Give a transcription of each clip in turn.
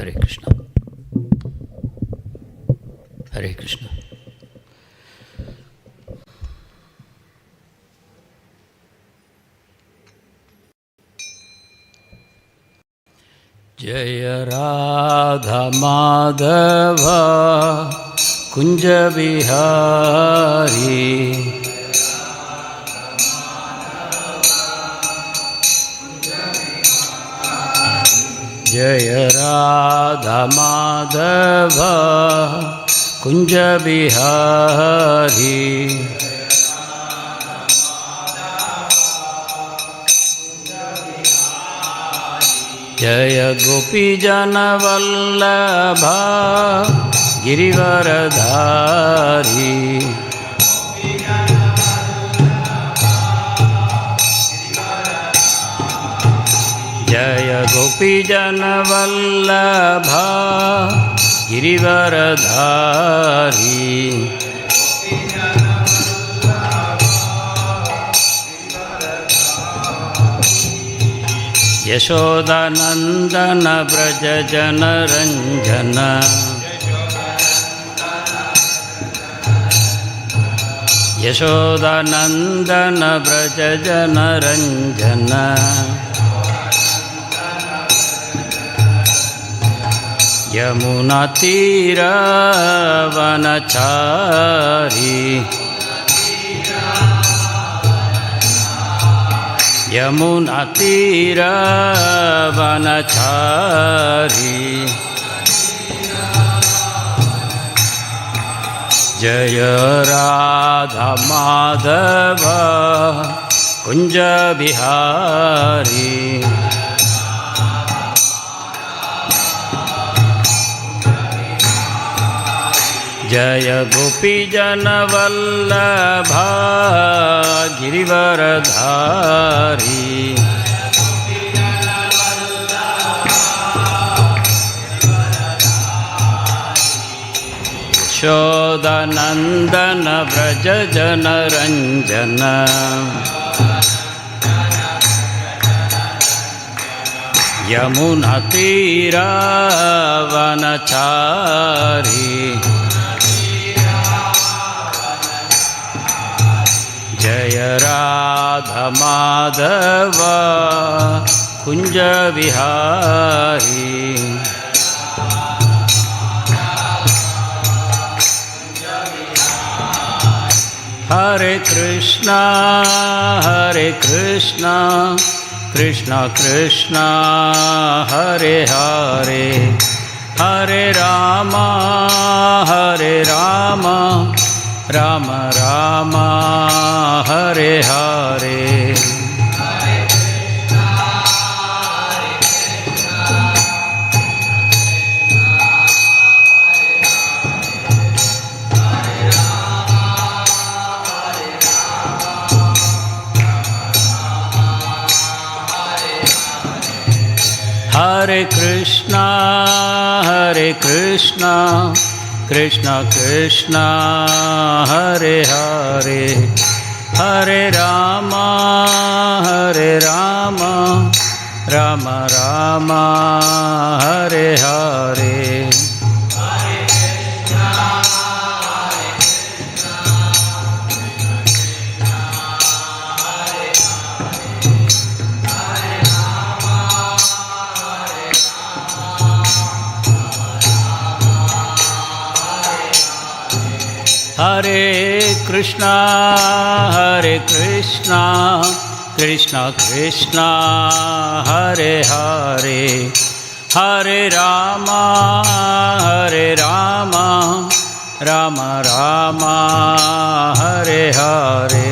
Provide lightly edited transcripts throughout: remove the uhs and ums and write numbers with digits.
हरे कृष्ण हरे कृष्ण। जय राधा माधव कुंज बिहारी, जय राधा माधव कुंज बिहारी, जय गोपी जन वल्लभा गिरिवरधारी, जय गोपी जन वल्लभा गिरिवरधारी, यशोदानंदन व्रज जन रंजन, यशोदानंदन व्रज जन रंजन, यमुना तीर वनचारी, यमुना तीर वनचारी, जय राधा माधव कुंज बिहारी, जय गोपी जन वल्लभा गिरिवरधारी, यशोदानंदन व्रज जन रंजन, यमुना तीर वनचारी, जय राधा माधव कुंज बिहारी, हरे कृष्णा कृष्णा कृष्णा हरे हरे, हरे रामा राम राम हरे हरे, हरे कृष्णा कृष्णा कृष्णा हरे हरे, हरे राम राम राम हरे हरे, हरे कृष्णा कृष्णा कृष्णा हरे हरे, हरे राम राम राम हरे हरे,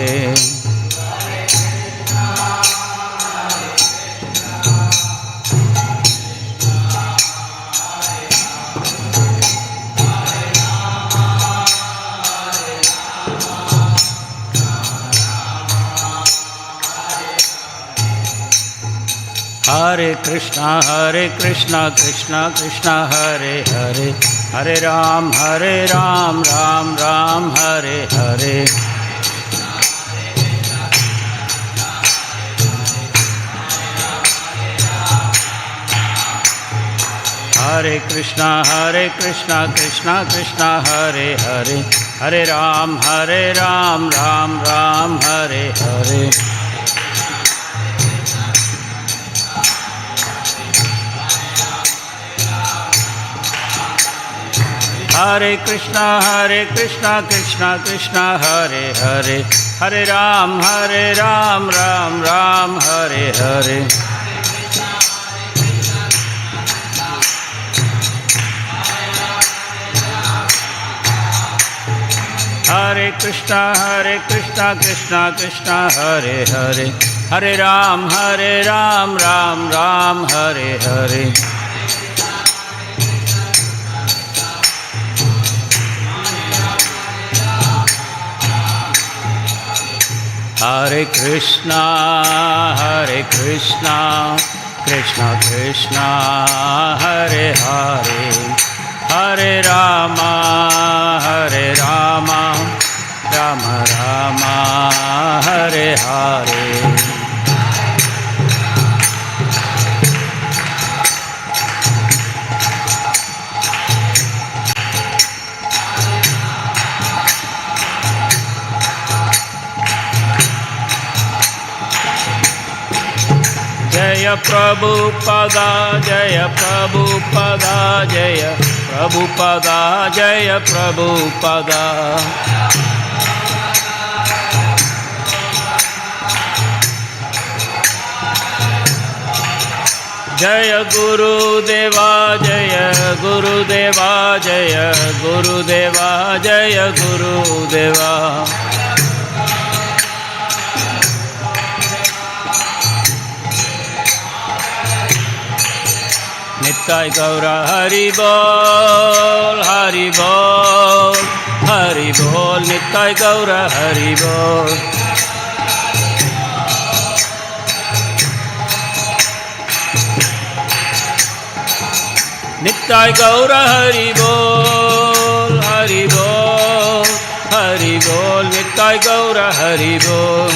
हरे कृष्णा कृष्णा कृष्णा हरे हरे, हरे Ram Ram Ram Hare Hare, Hare Krishna Krishna Krishna Hare Hare, Hare Ram Ram Ram Hare Hare. Hare Krishna Krishna Krishna Hare Hare, Hare Ram Ram Ram Hare Hare. Hare Krishna Krishna Krishna Hare Hare, Hare Ram Ram Hare Hare. Hare Krishna Krishna Krishna Hare Hare, Hare Rama Rama Rama Hare Hare. Jaya Prabhupada, Jaya Prabhupada, Jaya Prabhupada, Jaya Prabhupada. Jaya Guru Deva, Jaya Guru Deva, Jaya Guru Deva, Jaya Guru Deva. Nittai Gaura Hari Bol, Hari Bol, Hari Bol, Nittai Gaura Hari Bol. Nittai Gaura Hari Bol, Hari Bol, Hari Bol, Nittai Gaura Hari Bol.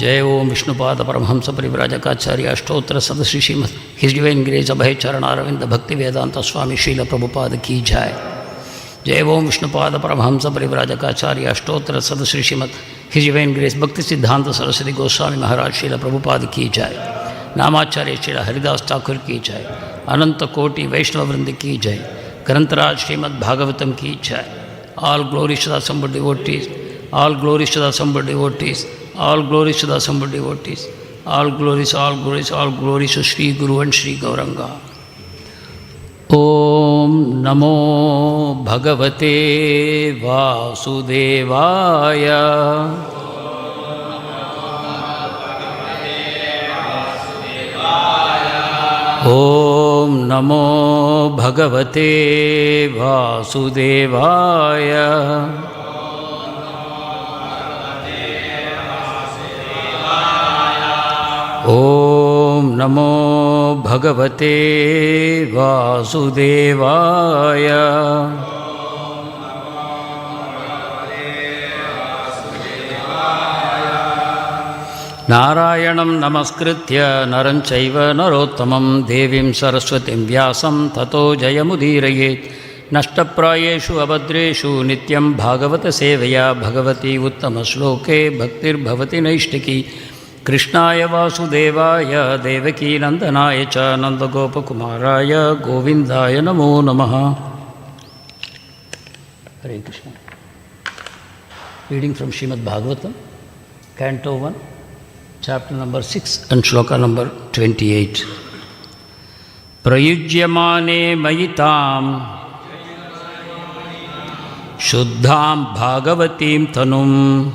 जय ओम विष्णुपाद परमहंस परिव्राजकाचार्य अष्टोत्तर सदस्य Shrimad his divine grace अभय चरण अरविंद भक्ति वेदांत स्वामी शील प्रभुपाद की जय. जय ओम विष्णुपाद परमहंस परिव्राजकाचार्य अष्टोत्तर सदस्य Shrimad his divine grace भक्ति सिद्धांत सरस्वती गोस्वामी महाराज शील प्रभुपाद की जय. नामाचार्य शील हरिदास ठाकुर की जय. अनंत कोटि वैष्णव वृंद की जय. ग्रंथराज श्रीमद् भागवतम की जय. All glories to the assembled devotees, all glories to the assembled devotees, all glories to the assembled devotees, all glories to Sri Guru and Sri Gauranga. Om Namo Bhagavate Vasudevaya. Om Namo Bhagavate Vasudevaya. Om Namo Bhagavate Vasudevaya. Narayanam Namaskritya Naram Chaiva Narottamam Devim Saraswatim Vyasam Tato Jayamudiraye. Nashtaprayeshu Abhadreshu Nityam Bhagavata Sevaya Bhagavati Uttama Shloke Bhaktir Bhavati Naishtiki. Krishnaya Vasudevaya Devaki Nandanaya Cha Nandagopakumaraya Govindaya Namo Namaha. Hare Krishna. Reading from Srimad Bhagavatam, Canto 1, Chapter number 6 and Shloka number 28. Prayujyamane Mayitam Shuddham Bhagavatim Tanum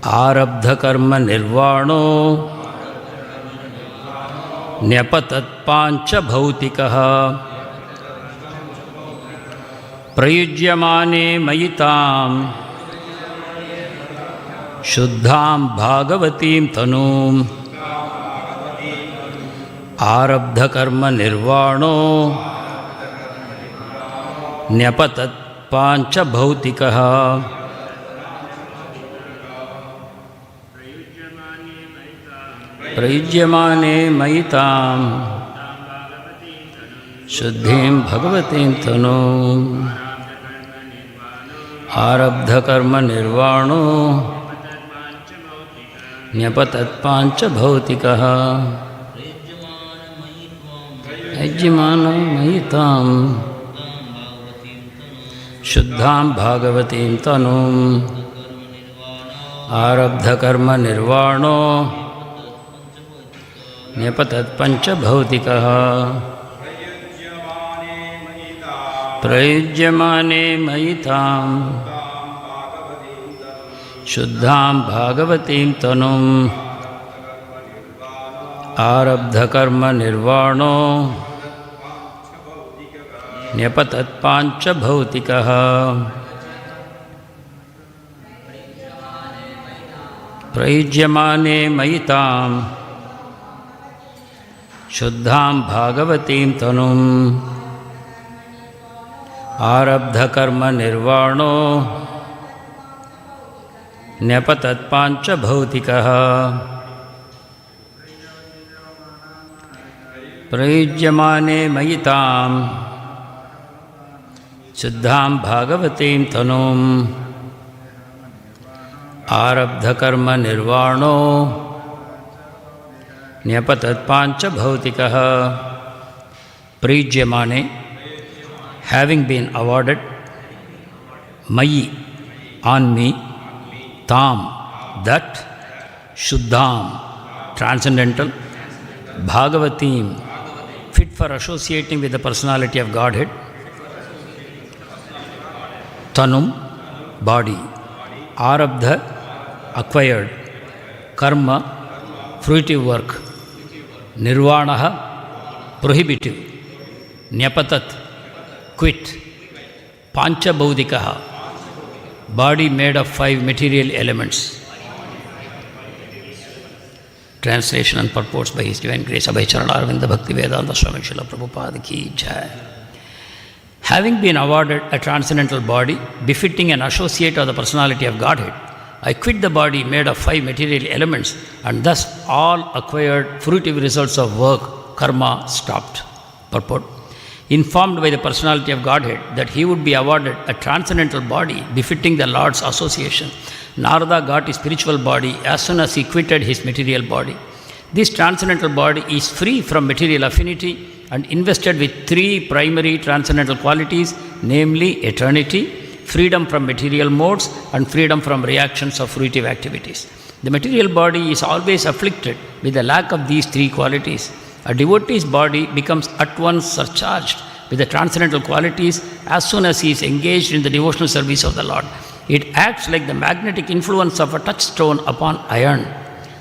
Arabdha Karma Nirvano Nyapatat Pancha Bhautikaha. Prayujyamane Mayitam Shuddham Bhagavatim Tanum Arabdha Karma Nirvano Nyapatat पाञ्चभौतिकः प्रयुज्यमाने मयि तां शुद्धिं भगवतीं तनु आरब्धकर्मनिर्वाणो न्यपतत्पाञ्चभौतिकः प्रयुज्यमानो मयि तां शुद्धां भागवतीं तनुम् आरब्धकर्मनिर्वाणो न्यपतत्पञ्चभौतिकः प्रयुज्यमाने मयि तां शुद्धां भागवतीं तनुम् आरब्धकर्मनिर्वाणो न्यपतत्पाञ्चभौतिकः प्रयुज्यमाने मयि तां शुद्धां भागवतीं तनुम् आरब्धकर्मनिर्वाणो न्यपतत्पाञ्चभौतिकः प्रयुज्यमाने मयि तां शुद्धां भागवतीं तनुम् आरब्धकर्मनिर्वाणो न्यपतत्पाञ्चभौतिकः प्रयुज्यमाने having been awarded mayi on me tam that shuddham transcendental bhagavatim fit for associating with the personality of Godhead tanum body arabdha acquired karma fruitive work nirvanaha prohibitive nyapatat quit panchabhaudikaha body made of 5 material elements. Translation and purports by His Divine Grace Abhayacharana Aravinda Bhakti Vedanta Swami Srila Prabhupada Ki Jai. Having been awarded a transcendental body befitting an associate of the personality of Godhead, I quit the body made of 5 material elements, and thus all acquired fruitive results of work, karma, stopped. Purport. Informed by the personality of Godhead that he would be awarded a transcendental body befitting the Lord's association, Narada got his spiritual body as soon as he quitted his material body. This transcendental body is free from material affinity and invested with 3 primary transcendental qualities, namely eternity, freedom from material modes, and freedom from reactions of fruitive activities. The material body is always afflicted with the lack of these 3 qualities. A devotee's body becomes at once surcharged with the transcendental qualities as soon as he is engaged in the devotional service of the Lord. It acts like the magnetic influence of a touchstone upon iron.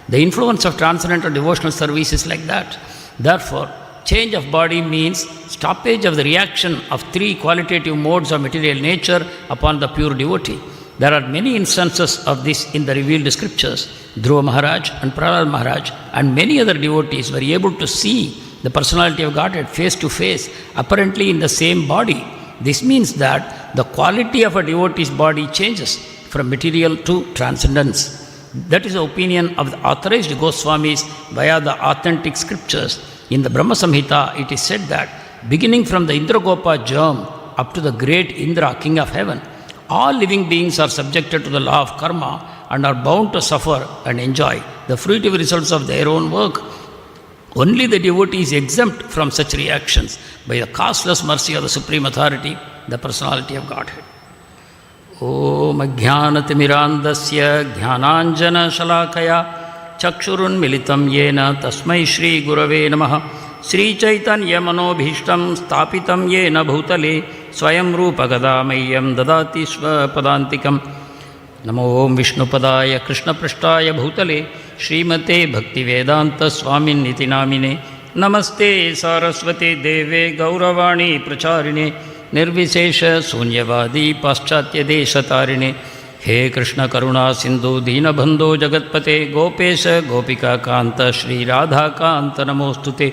The influence of transcendental devotional service is like that. Therefore, change of body means stoppage of the reaction of 3 qualitative modes of material nature upon the pure devotee. There are many instances of this in the revealed scriptures. Dhruva Maharaj and Prahlad Maharaj and many other devotees were able to see the personality of Godhead face to face, apparently in the same body. This means that the quality of a devotee's body changes from material to transcendence. That is the opinion of the authorized Goswamis via the authentic scriptures. In the Brahma Samhita, it is said that beginning from the Indragopa germ up to the great Indra, king of heaven, all living beings are subjected to the law of karma and are bound to suffer and enjoy the fruitive results of their own work. Only the devotee is exempt from such reactions by the causeless mercy of the Supreme Authority, the Personality of Godhead. Om Ajnanatimirandasya Jnananjana Shalakaya Chakshurunmilitam Yena Tasmai Shri Gurave Namaha Sri Chaitanya Manobhishtam Stapitam Yena Bhutale Swayam Rupa Gadamayyam Dadati Swapadantikam Namo Om Vishnupadaya Krishna Prishtaya Bhutale Srimate Bhaktivedanta Swamin Niti Namine Namaste Saraswate Deve Gauravani Pracharine Nirvisesha Sunyavadi Paschatya Deshatarine He Krishna Karuna Sindhu Deenabandho Jagatpate Gopesha Gopika Kanta Shri Radha Kanta Namostute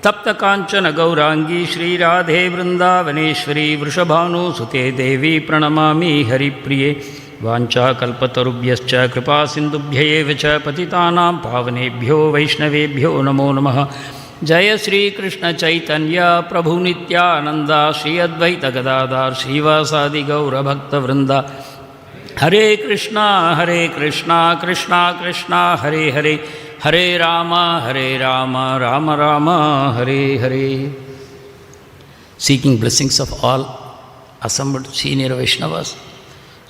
तप्त कांचन गौरांगी श्री राधे वृंदावनेश्वरी वृषभानुसुते देवी प्रणमामि हरिप्रिये वाञ्छाकल्पतरुभ्यश्च कृपा सिन्धुभ्य एव च पतितानां पावनेभ्यो वैष्णवेभ्यो नमो नमः। जय श्री कृष्ण चैतन्य प्रभु नित्यानंद श्री अद्वैत गदाधर श्रीवासादि गौरभक्तवृंद। हरे कृष्णा कृष्णा कृष्णा हरे हरे, हरे Ram Ram Ram Hare Hare. Seeking blessings of all assembled senior Vaishnavas,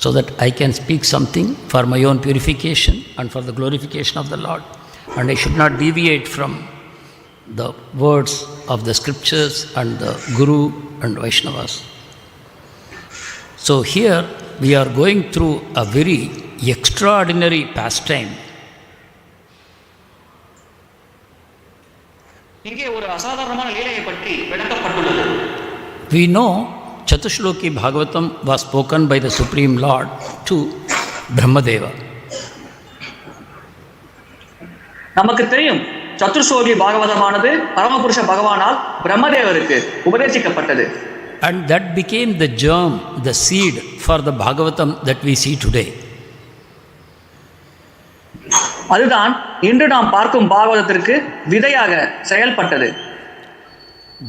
so that I can speak something for my own purification and for the glorification of the Lord, and I should not deviate from the words of the scriptures and the Guru and Vaishnavas. So here we are going through a very extraordinary pastime. We know Chatushloki Bhagavatam was spoken by the Supreme Lord to Brahmadeva. நமக்கு தெரியும் சதுர்ஸ்லோகி பாகவதமானது பரமபுருஷ பகவானால் பிரம்மதேவருக்கு உபதேசிக்கப்பட்டது. And that became the germ, the seed for the Bhagavatam that we see today. அதுதான் இன்று நாம் பார்க்கும் பாகவதத்திற்கு விதையாக செயல்பட்டது.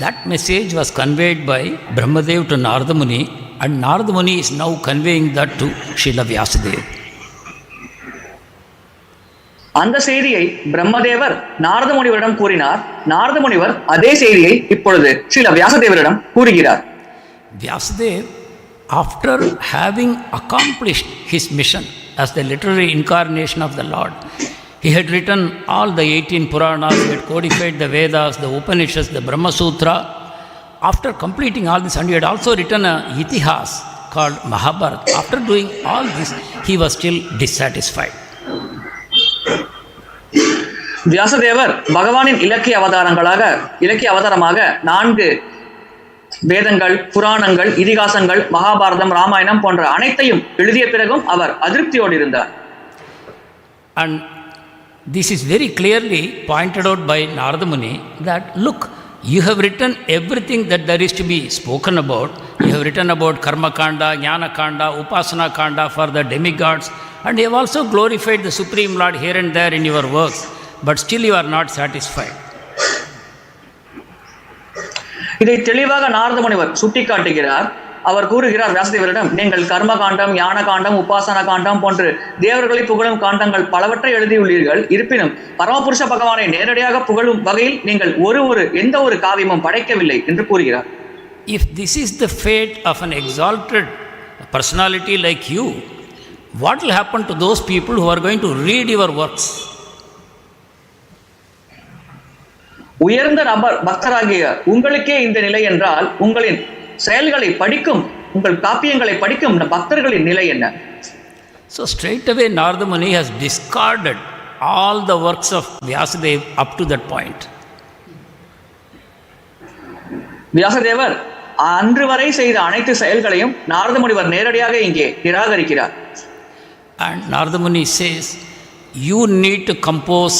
That message was conveyed by Brahmadev to Narada Muni, and Narada Muni is now conveying that to Srila Vyasadeva. அந்த செய்தியை பிரம்மதேவர் நாரத முனிவரிடம் கூறினார். நாரத முனிவர் அதே செய்தியை இப்பொழுது ஸ்ரீல வியாசதேவரிடம் கூறுகிறார். Vyasadeva, after having accomplished his mission as the literary incarnation of the Lord, he had written all the 18 Puranas, he had codified the Vedas, the Upanishads, the Brahma Sutra. After completing all this, and he had also written a Itihas called Mahabharata. After doing all this, he was still dissatisfied. வியாசதேவர் பகவானின் இலக்கிய அவதாரமாக 4 வேதங்கள், புராணங்கள், இதிகாசங்கள், மகாபாரதம், ராமாயணம் போன்ற அனைத்தையும் எழுதிய பிறகும் அவர் அதிருப்தியோடு இருந்தார். And this is very clearly pointed out by Narada Muni that look, you have written everything that there is to be spoken about. You have written about Karma Kanda, Jnana Kanda, Upasana Kanda for the demigods, and you have also glorified the Supreme Lord here and there in your works, but still you are not satisfied. இதை தெளிவாக நாரத முனிவர் சுட்டிக்காட்டுகிறார். அவர் கூறுகிறார் வியாசதேவரிடம், நீங்கள் கர்ம காண்டம், ஞான காண்டம், உபாசன காண்டம் போன்று தேவர்களை புகழும் காண்டங்கள் பலவற்றை எழுதியுள்ளீர்கள். இருப்பினும் பரமபுருஷ பகவானை நேரடியாக புகழும் வகையில் நீங்கள் எந்த ஒரு காவியமும் படைக்கவில்லை என்று கூறுகிறார். If this is the fate of an exalted personality like you, what will happen to those people who are going to read your works? உயர்ந்த நபர் பக்தராகிய உங்களுக்கே இந்த நிலை என்றால், உங்களின் செயல்களை படிக்கும், உங்கள் காப்பியங்களை படிக்கும் பக்தர்களின் நிலை என்ன? So straight away Narada Muni has discarded all the works of Vyasadeva up to that point. வியாசதேவர் அன்று வரை செய்த அனைத்து செயல்களையும் நாரத முனிவர் நேரடியாக இங்கே நிராகரிக்கிறார். And Narada Muni says, you need to compose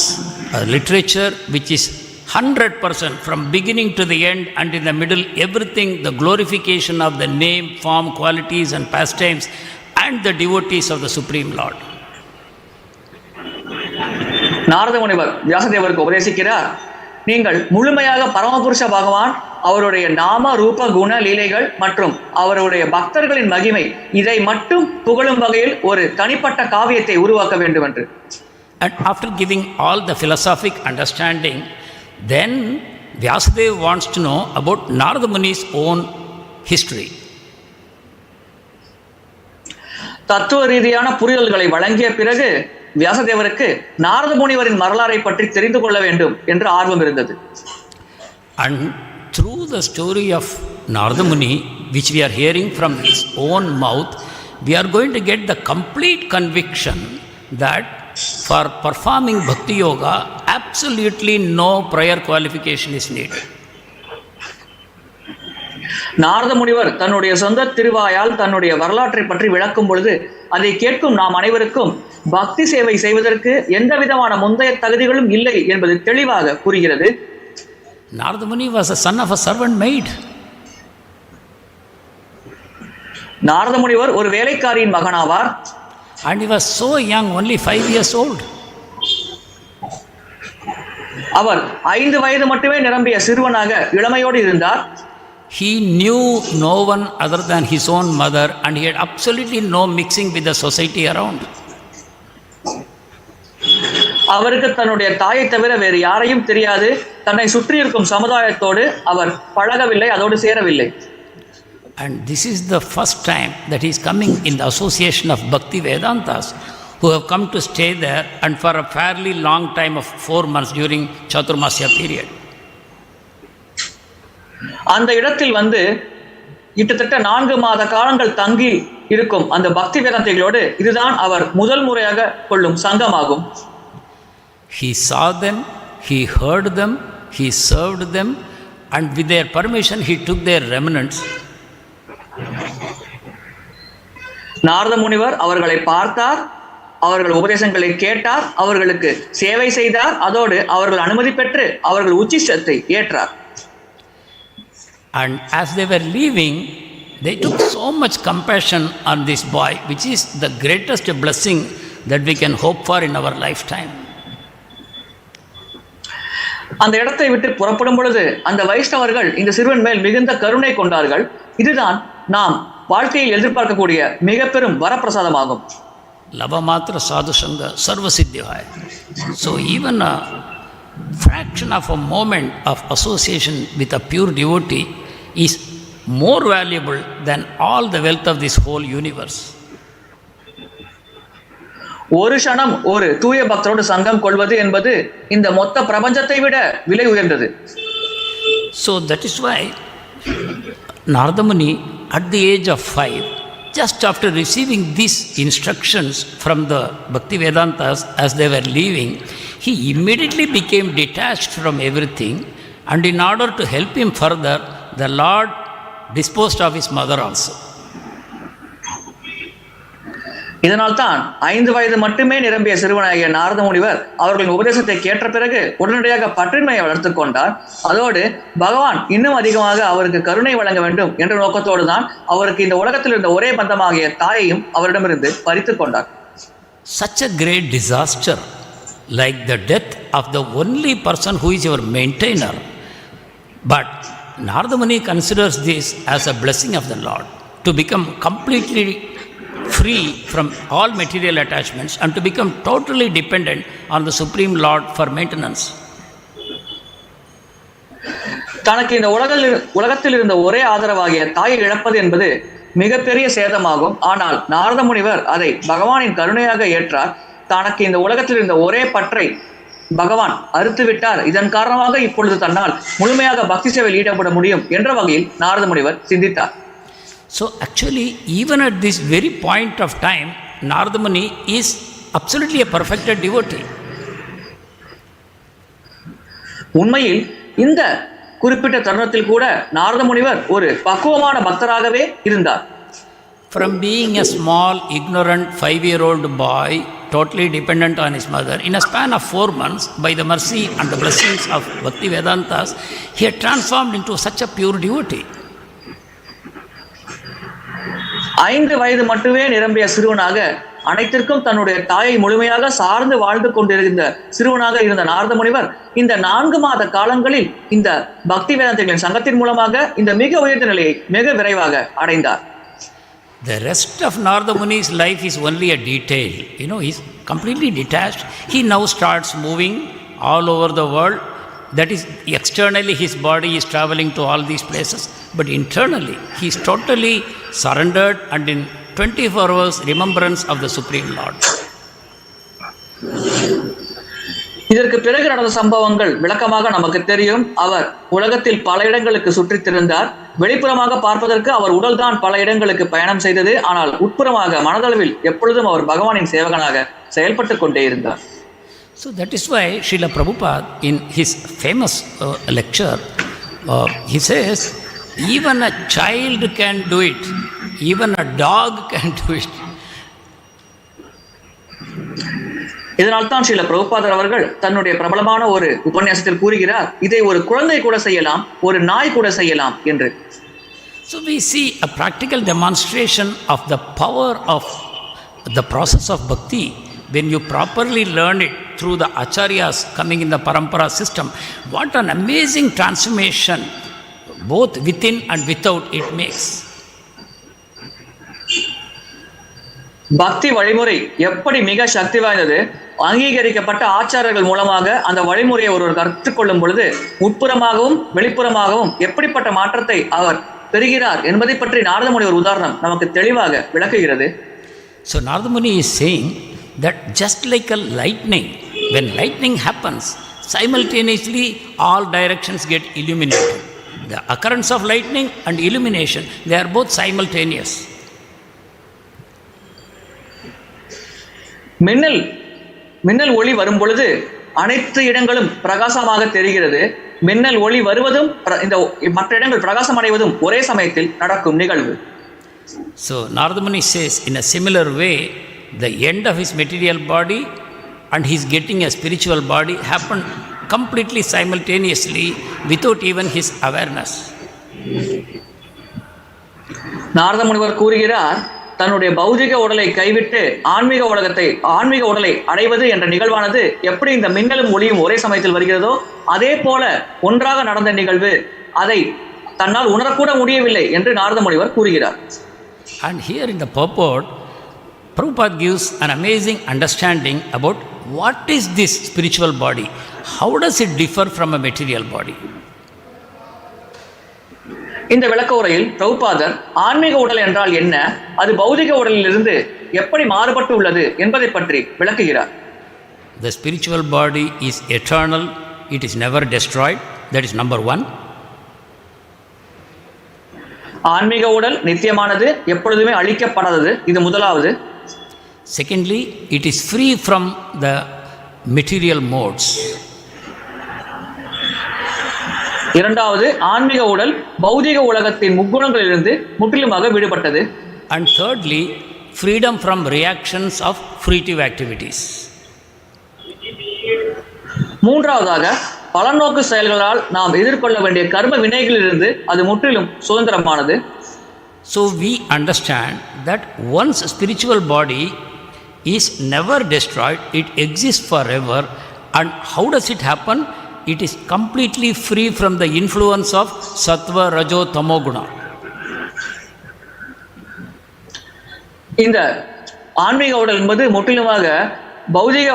a literature which is 100% from beginning to the end, and in the middle everything, the glorification of the name, form, qualities and pastimes and the devotees of the Supreme Lord. Narada முனிவர் வியாசதேவருக்கு உபதேசிக்கிறார், நீங்கள் முழுமையாக பரமபுருஷ பகவான், அவருடைய நாம ரூப குண லீலைகள் மற்றும் அவருடைய பக்தர்களின் மகிமை, இதை மட்டும் புகழும் வகையில் ஒரு தனிப்பட்ட காவியத்தை உருவாக்க வேண்டும் என்று. And after giving all the philosophic understanding, then Vyasadeva wants to know about Narada Muni's own history. தத்துவ ரீதியான புரிதல்களை வழங்கிய பிறகு வியாசதேவருக்கு நாரத முனிவரின் வரலாறை பற்றி தெரிந்து கொள்ள வேண்டும் என்ற ஆர்வம் இருந்தது. And through the story of Narada Muni, which we are hearing from his own mouth, we are going to get the complete conviction that for performing Bhakti Yoga, absolutely no prior qualification is needed. Narada முனிவர் தன்னுடைய சொந்த திருவாயால் தன்னுடைய வரலாற்றை பற்றி விளக்கும் பொழுது அதை கேட்கும் நாம் அனைவருக்கும் பக்தி சேவை செய்வதற்கு எந்த விதமான முந்தைய தகுதிகளும் இல்லை என்பது தெளிவாக கூறுகிறது. Narada Muni was a son of a servant maid. Narada முனிவர் ஒரு வேலைக்காரியின் மகனாவார். And he was so young, only 5 years old. அவர் 5 வயது மட்டுமே நிரம்பிய சிறுவனாக இளமையோடு இருந்தார். He knew no one other than his own mother, and he had absolutely no mixing with the society around. அவருக்கு தன்னுடைய தாயை தவிர வேறு யாரையும் தெரியாது. தன்னை சுற்றி இருக்கும் சமுதாயத்தோடு அவர் பழகவில்லை, அதோடு சேரவில்லை. And this is the first time that he is coming in the association of Bhakti Vedantas, who have come to stay there and for a fairly long time of 4 months during Chaturmasya period. அந்த இடத்தில் வந்து கிட்டத்தட்ட 4 மாத காலங்கள் தங்கி இருக்கும் அந்த பக்தி வேதாந்திகளோடு இதுதான் அவர் முதல் முறையாக கொள்ளும் சங்கமாகும். He saw them, he heard them, he served them, and with their permission he took their remnants. Narada முனிவர் அவர்களை பார்த்தார், அவர்கள் உபதேசங்களை கேட்டார், அவர்களுக்கு சேவை செய்தார், அதோடு அவர்கள் அனுமதி பெற்று அவர்கள் உச்சிஷ்டத்தை ஏற்றார். And as they were leaving, they took so much compassion on this boy, which is the greatest blessing that we can hope for in our lifetime. அந்த இடத்தை விட்டு புறப்படும் பொழுது அந்த வைஷ்ணவர்கள் இந்த சிறுவன் மேல் மிகுந்த கருணை கொண்டார்கள். இதுதான் நாம் வாழ்க்கையில் எதிர்பார்க்கக்கூடிய மிக பெரும் வரப்பிரசாதமாகும். Lavamatra sadhu sangha sarva siddhivaya. So even a fraction of a moment of association with a pure devotee is more valuable than all the wealth of this whole universe. ஒரு க்ஷணம் ஒரு தூய பக்தரோடு சங்கம் கொள்வது என்பது இந்த மொத்த பிரபஞ்சத்தை விட விலை உயர்ந்தது. So that is why Narada Muni at the age of 5, just after receiving these instructions from the Bhakti Vedantas as they were leaving, he immediately became detached from everything, and in order to help him further, the Lord disposed of his mother also. இதனால் தான் 5 வயது மட்டுமே நிரம்பிய சிறுவனாகிய நாரத முனிவர் அவர்களின் உபதேசத்தை கேட்ட பிறகு உடனடியாக பற்றின்மையை வளர்த்துக் கொண்டார். அதோடு பகவான் இன்னும் அதிகமாக அவருக்கு கருணை வழங்க வேண்டும் என்ற நோக்கத்தோடு தான் அவருக்கு இந்த உலகத்தில் இருந்த ஒரே பந்தமாகிய தாயையும் அவரிடமிருந்து பறித்துக் கொண்டார். Such a great disaster, like the death of the only person who is your maintainer. But Narada Muni considers this as a blessing of the Lord, to become completely free from all material attachments and to become totally dependent on the Supreme Lord for maintenance. தனக்கு இந்த உலகத்தில் இருந்த ஒரே ஆதரவாகிய தாயை இழப்பது என்பது மிகப்பெரிய சேதமாகும். ஆனால் நாரத முனிவர் அதை பகவானின் கருணையாக ஏற்றார். தனக்கு இந்த உலகத்தில் இருந்த ஒரே பற்றை பகவான் அறுத்துவிட்டார். இதன் காரணமாக இப்பொழுது தன்னால் முழுமையாக பக்தி சேவையில் ஈடுபட முடியும் என்ற வகையில் நாரத முனிவர் சிந்தித்தார். So actually, even at this very point of time, Narada Muni is absolutely a perfected devotee. உண்மையில் இந்த குறிப்பிட்ட தருணத்தில் கூட நாரத முனிவர் ஒரு பக்குவமான பக்தராகவே இருந்தார். From being a small, ignorant 5-year-old boy, totally dependent on his mother, in a span of 4 months, by the mercy and the blessings of Bhakti Vedantas, he had transformed into such a pure devotee. 5 வயது மட்டுமே நிரம்பிய சிறுவனாக அனைத்திற்கும் தன்னுடைய தாயை முழுமையாக சார்ந்து வாழ்ந்து கொண்டிருந்த சிறுவனாக இருந்த நாரத முனிவர் இந்த 4 மாத காலங்களில் இந்த பக்தி வேதாந்திகளின் சங்கத்தின் மூலமாக இந்த மிக உயர்ந்த நிலையை மிக விரைவாக அடைந்தார். The rest of Narada Muni's life is only a detail. He's completely detached. He now starts moving all over the world. That is, externally his body is traveling to all these places, but internally he is totally surrendered and in 24 hours remembrance of the Supreme Lord. இதற்கு பிறகு நடந்த சம்பவங்கள் விளக்கமாக நமக்கு தெரியும். அவர் உலகத்தில் பல இடங்களுக்கு சுற்றித் திரிந்தார். வெளிப்புறமாக பார்ப்பதற்கு அவர் உடல்தான் பல இடங்களுக்கு பயணம் செய்தது. ஆனால் உட்புறமாக மனதளவில் எப்பொழுதும் அவர் பகவானின் சேவகனாக செயல்பட்டு கொண்டே இருந்தார். So that is why Srila Prabhupada in his famous lecture, he says, even a child can do it, even a dog can do it. இதனால் தான் ஸ்ரீல பிரபுபாதர் அவர்கள் தன்னுடைய பிரபலமான ஒரு உபன்யாசத்தில் கூறுகிறார், இதை ஒரு குழந்தை கூட செய்யலாம், ஒரு நாய் கூட செய்யலாம் என்று. So we see a practical demonstration of the power of the process of bhakti when you properly learn it through the acharyas coming in the parampara system. What an amazing transformation both within and without it makes. பக்தி வழிமுறை எப்படி மிக சக்தி வாய்ந்தது, அங்கீகரிக்கப்பட்ட ஆச்சாரர்கள் மூலமாக அந்த வழிமுறையை ஒருவர் கற்றுக்கொள்ளும் பொழுது உட்புறமாகவும் வெளிப்புறமாகவும் எப்படிப்பட்ட மாற்றத்தை அவர் பெறுகிறார் என்பதை பற்றி நாரத முனி ஒரு உதாரணம் நமக்கு தெளிவாக விளக்குகிறது. So Narada Muni is saying that just like a lightning, when lightning happens, simultaneously all directions get illuminated. The occurrence of lightning and illumination, they are both simultaneous. மின்னல் ஒளி வரும் பொழுது அனைத்து இடங்களும் பிரகாசமாக தெரிகிறது. மின்னல் ஒளி வருவதும் இந்த மற்ற இடங்கள் பிரகாசம் அடைவதும் ஒரே சமயத்தில் நடக்கும் நிகழ்வு. So Narada Muni says, in a similar way, the end of his material body and his getting a spiritual body happened completely simultaneously without even his awareness. Narada முனிவர் கூறுகிறார், தன்னுடைய பௌதிக உடலை கைவிட்டு ஆன்மீக உடலை அடைவது என்ற நிகழ்வானது எப்படி இந்த மின்னலும் ஒளியும் ஒரே சமயத்தில் வருகிறதோ அதே போல ஒன்றாக நடந்த நிகழ்வு, அதை தன்னால் உணரக்கூட முடியவில்லை என்று நாரத முனிவர் கூறுகிறார். And here in the purport, Prabhupada gives an amazing understanding about what is this spiritual body, how does it differ from a material body. இந்த விளக்க உரையில் பிரபுபாதர் ஆன்மீக உடல் என்றால் என்ன, அது பௌதிக உடலிலிருந்து எப்படி மாறுபட்டு உள்ளது என்பதை பற்றி விளக்குகிறார். The spiritual body is eternal, it is never destroyed, that is number one. ஆன்மீக உடல் நித்தியமானது, எப்பொழுதுமே அழிக்கப்படாதது, இது முதலாவது. Secondly, it is free from the material modes. இரண்டாவது, ஆன்மீக உடல் பௌதிக உலகத்தின் முக்குணங்களிலிருந்து முற்றிலுமாக விடுபட்டது. And thirdly, freedom from reactions of fruitive activities. மூன்றாவதாக, பலநோக்கு செயல்களால் நாம் எதிர்கொள்ள வேண்டிய கர்ம வினைகளிலிருந்து அது முற்றிலும் சுதந்திரமானது. So we understand that one's spiritual body is never destroyed, it exists forever. And how does it happen? It is completely free from the influence of sattva, rajo, tamo guna. இந்த ஆன்மீக உடல் என்பது முற்றிலுமாக பௌதிக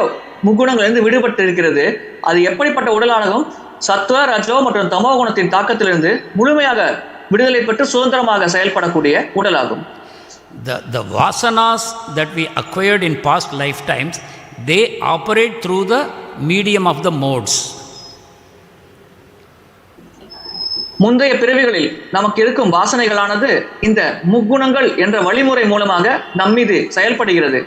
முக்குணங்களிலிருந்து விடுபட்டு இருக்கிறது. அது எப்படிப்பட்ட உடலானதும் சத்வ, ரஜோ மற்றும் தமோ குணத்தின் தாக்கத்திலிருந்து முழுமையாக விடுதலை பெற்று சுதந்திரமாக செயல்படக்கூடிய உடலாகும். The vasanas that we acquired in past lifetimes, they operate through the medium of the modes. முந்தைய பிறவிகளில் நமக்கு இருக்கும் வாசனைகளானது இந்த முக்குணங்கள் என்ற வழிமுறை மூலமாக நம்மீது செயல்படுகிறது.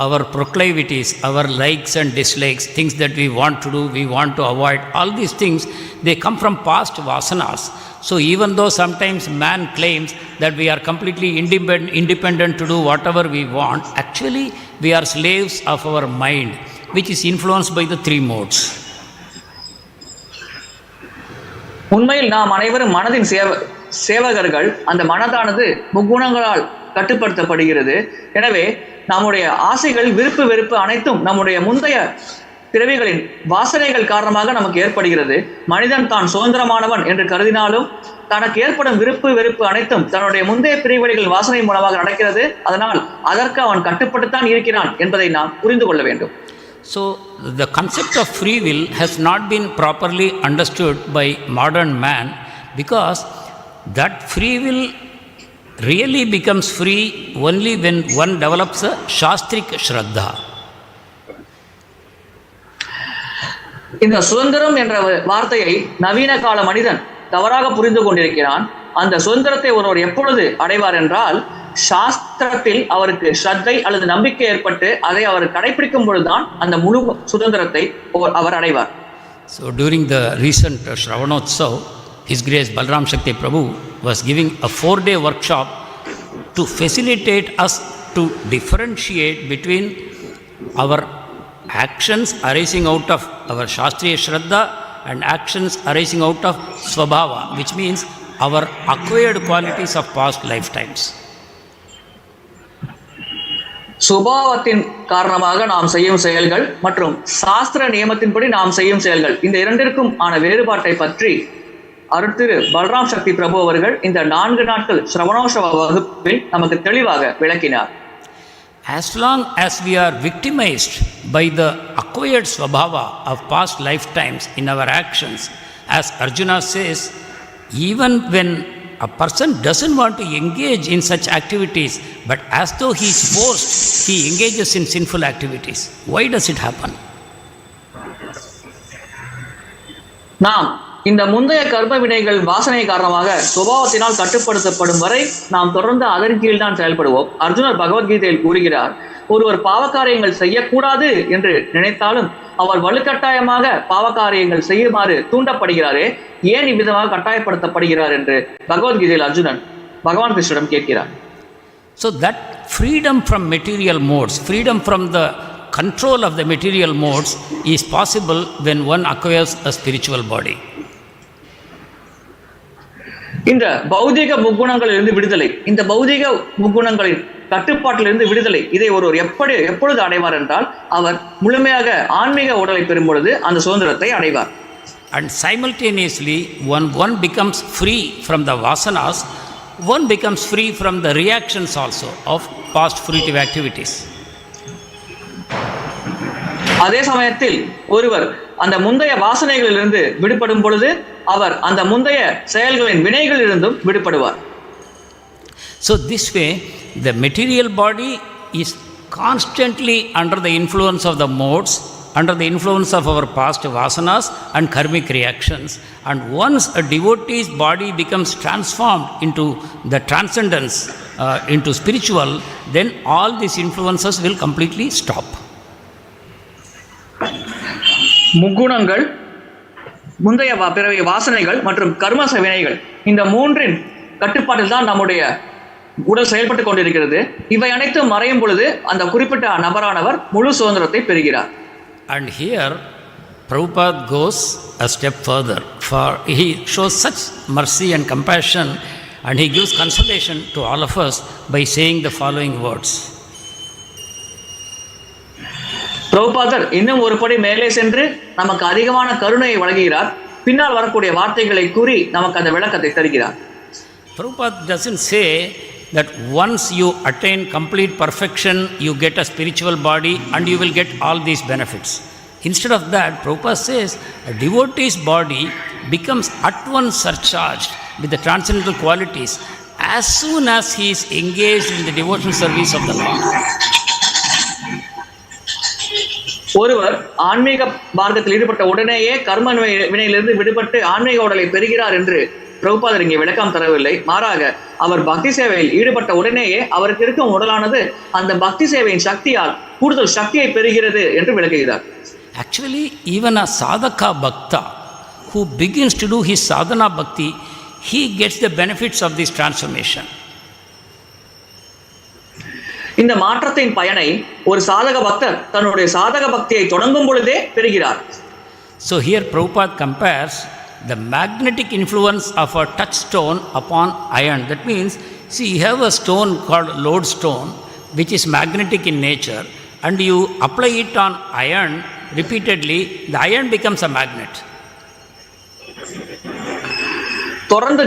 Our proclivities, our likes and dislikes, things that we want to do, we want to avoid, all these things, they come from past vasanas. So even though sometimes man claims that we are completely independent to do whatever we want, actually we are slaves of our mind, which is influenced by the three modes. உண்மையில் நாம் அனைவரும் மனதின் சேவகர்கள். அந்த மனதானது முக்குணங்களால் கட்டுப்படுத்தப்படுகிறது. எனவே நம்முடைய ஆசைகள், விருப்பு வெறுப்பு அனைத்தும் நம்முடைய முந்தைய பிறவிகளின் வாசனைகள் காரணமாக நமக்கு ஏற்படுகிறது. மனிதன் தான் சுதந்திரமானவன் என்று கருதினாலும் தனக்கு ஏற்படும் விருப்பு வெறுப்பு அனைத்தும் தன்னுடைய முந்தைய பிரிவுகளின் வாசனை மூலமாக நடக்கிறது. அதனால் அதற்கு அவன் கட்டுப்பட்டுத்தான் இருக்கிறான் என்பதை நாம் புரிந்து கொள்ள வேண்டும். So the concept of free will has not been properly understood by modern man, because that free will really becomes free only when one develops a shastric shraddha. இந்த சுதந்திரம் என்ற வார்த்தையை நவீன கால மனிதன் தவறாக புரிந்து கொண்டிருக்கிறான். அந்த சுதந்திரத்தை ஒருவர் எப்பொழுது அடைவார் என்றால், சாஸ்திரத்தில் அவருக்கு ஸ்ரத்தை அல்லது நம்பிக்கை ஏற்பட்டு அதை அவர் கடைபிடிக்கும் பொழுதுதான் அந்த முழு சுதந்திரத்தை அவர் அடைவார். So during the recent Shravanotsav, His Grace Balram Shakti Prabhu was giving a 4-day workshop to facilitate us to differentiate between our actions arising out of our Shastriya Shraddha and actions arising out of Swabhava, which means our acquired qualities of past lifetimes. சுபாவத்தின் காரணமாக நாம் செய்யும் செயல்கள் மற்றும் சாஸ்திர நியமத்தின்படி நாம் செய்யும் செயல்கள், இந்த இரண்டிற்கும் ஆன வேறுபாட்டை பற்றி அருட்திரு பல்ராம் சக்தி பிரபு அவர்கள் இந்த 4 நாட்கள் ஸ்ரவணோற்சவ வகுப்பில் நமக்கு தெளிவாக விளக்கினார். As long as we are victimized by the acquired swabhava of past lifetimes in our actions, as Arjuna says, even when a person doesn't want to engage in such activities, but as though he is forced, he engages in sinful activities. Why does it happen? நாம் இந்த முந்தைய கர்ம வினைகள் வாசனை காரணமாக சுபாவத்தினால் கட்டுப்படுத்தப்படும் வரை நாம் தொடர்ந்து அதன் கீழ் தான் செயல்படுவோம். அர்ஜுனர் பகவத்கீதையில் கூறுகிறார், ஒருவர் பாவகாரியங்கள் செய்யக்கூடாது என்று நினைத்தாலும் அவர் வலுக்கட்டாயமாக பாவகாரியங்கள் செய்யுமாறு தூண்டப்படுகிறாரே, ஏன் இவ்விதமாக கட்டாயப்படுத்தப்படுகிறார் என்று பகவத்கீதையில் அர்ஜுனன் பகவான் கிருஷ்ணரிடம் கேட்கிறார். So that freedom from material modes, freedom from the control of the material modes is possible when one acquires a spiritual body. இந்த பௌதிக முக்குணங்களிலிருந்து விடுதலை, இந்த பௌதிக முக்குணங்களின் கட்டுப்பாட்டிலிருந்து விடுதலை, இதை ஒருவர் எப்பொழுது அடைவார் என்றால் அவர் முழுமையாக ஆன்மீக உடலை பெறும் பொழுது அந்த சுதந்திரத்தை அடைவார். And simultaneously one becomes free from the vasanas, one becomes free from the reactions also of past fruitive activities. அதே சமயத்தில் ஒருவர் அந்த முந்தைய வாசனைகளிலிருந்து விடுபடும் பொழுது அவர் அந்த முந்தைய செயல்களின் வினைகளிலிருந்தும் விடுபடுவார். So this way the material body is constantly under the influence of the modes, under the influence of our past vasanas and karmic reactions, and once a devotee's body becomes transformed into the transcendence, into spiritual, then all these influences will completely stop. முக்குணங்கள், முந்தைய பிறவிய வாசனைகள் மற்றும் கர்ம வினைகள், இந்த மூன்றின் கட்டுப்பாட்டில் தான் நம்முடைய உடல் செயல்பட்டுக் கொண்டிருக்கிறது. இவை அனைத்தும் மறையும் பொழுது அந்த குறிப்பிட்ட நபரானவர் முழு சுதந்திரத்தை பெறுகிறார். And here Prabhupada goes a step further, for he shows such mercy and compassion, and he gives consolation to all of us by saying the following words. பிரபுபாதர் இன்னும் ஒரு படி மேலே சென்று நமக்கு அதிகமான கருணையை வழங்குகிறார். பின்னால் வரக்கூடிய வார்த்தைகளை கூறி நமக்கு அந்த விளக்கத்தை தருகிறார். Prabhupada doesn't say that once you attain complete perfection, you get a spiritual body and you will get all these benefits. Instead of that, Prabhupada says a devotee's body becomes at once surcharged with the transcendental qualities as soon as he is engaged in the devotional service of the Lord. ஒருவர் ஆன்மீக மார்க்கத்தில் ஈடுபட்ட உடனேயே கர்ம வினையிலிருந்து விடுபட்டு ஆன்மீக உடலை பெறுகிறார் என்று பிரபுபாதர் இங்கே விளக்கம் தரவில்லை. மாறாக அவர் பக்தி சேவையில் ஈடுபட்ட உடனேயே அவருக்கு இருக்கும் உடலானது அந்த பக்தி சேவையின் சக்தியால் கூடுதல் சக்தியை பெறுகிறது என்று விளக்குகிறார். Actually, even a sadhaka bhakta who begins to do his sadhana bhakti, he gets the benefits of this transformation. இந்த மாற்றத்தின் பயனை ஒரு சாதக பக்தர் தன்னுடைய சாதக பக்தியை தொடங்கும் பொழுதே பெறுகிறார். So here Prabhupada compares the magnetic influence of a touchstone upon iron. That means, see, you have a stone called lodestone which is magnetic in nature, and you apply it on iron repeatedly, the iron becomes a magnet. தொடர்ந்து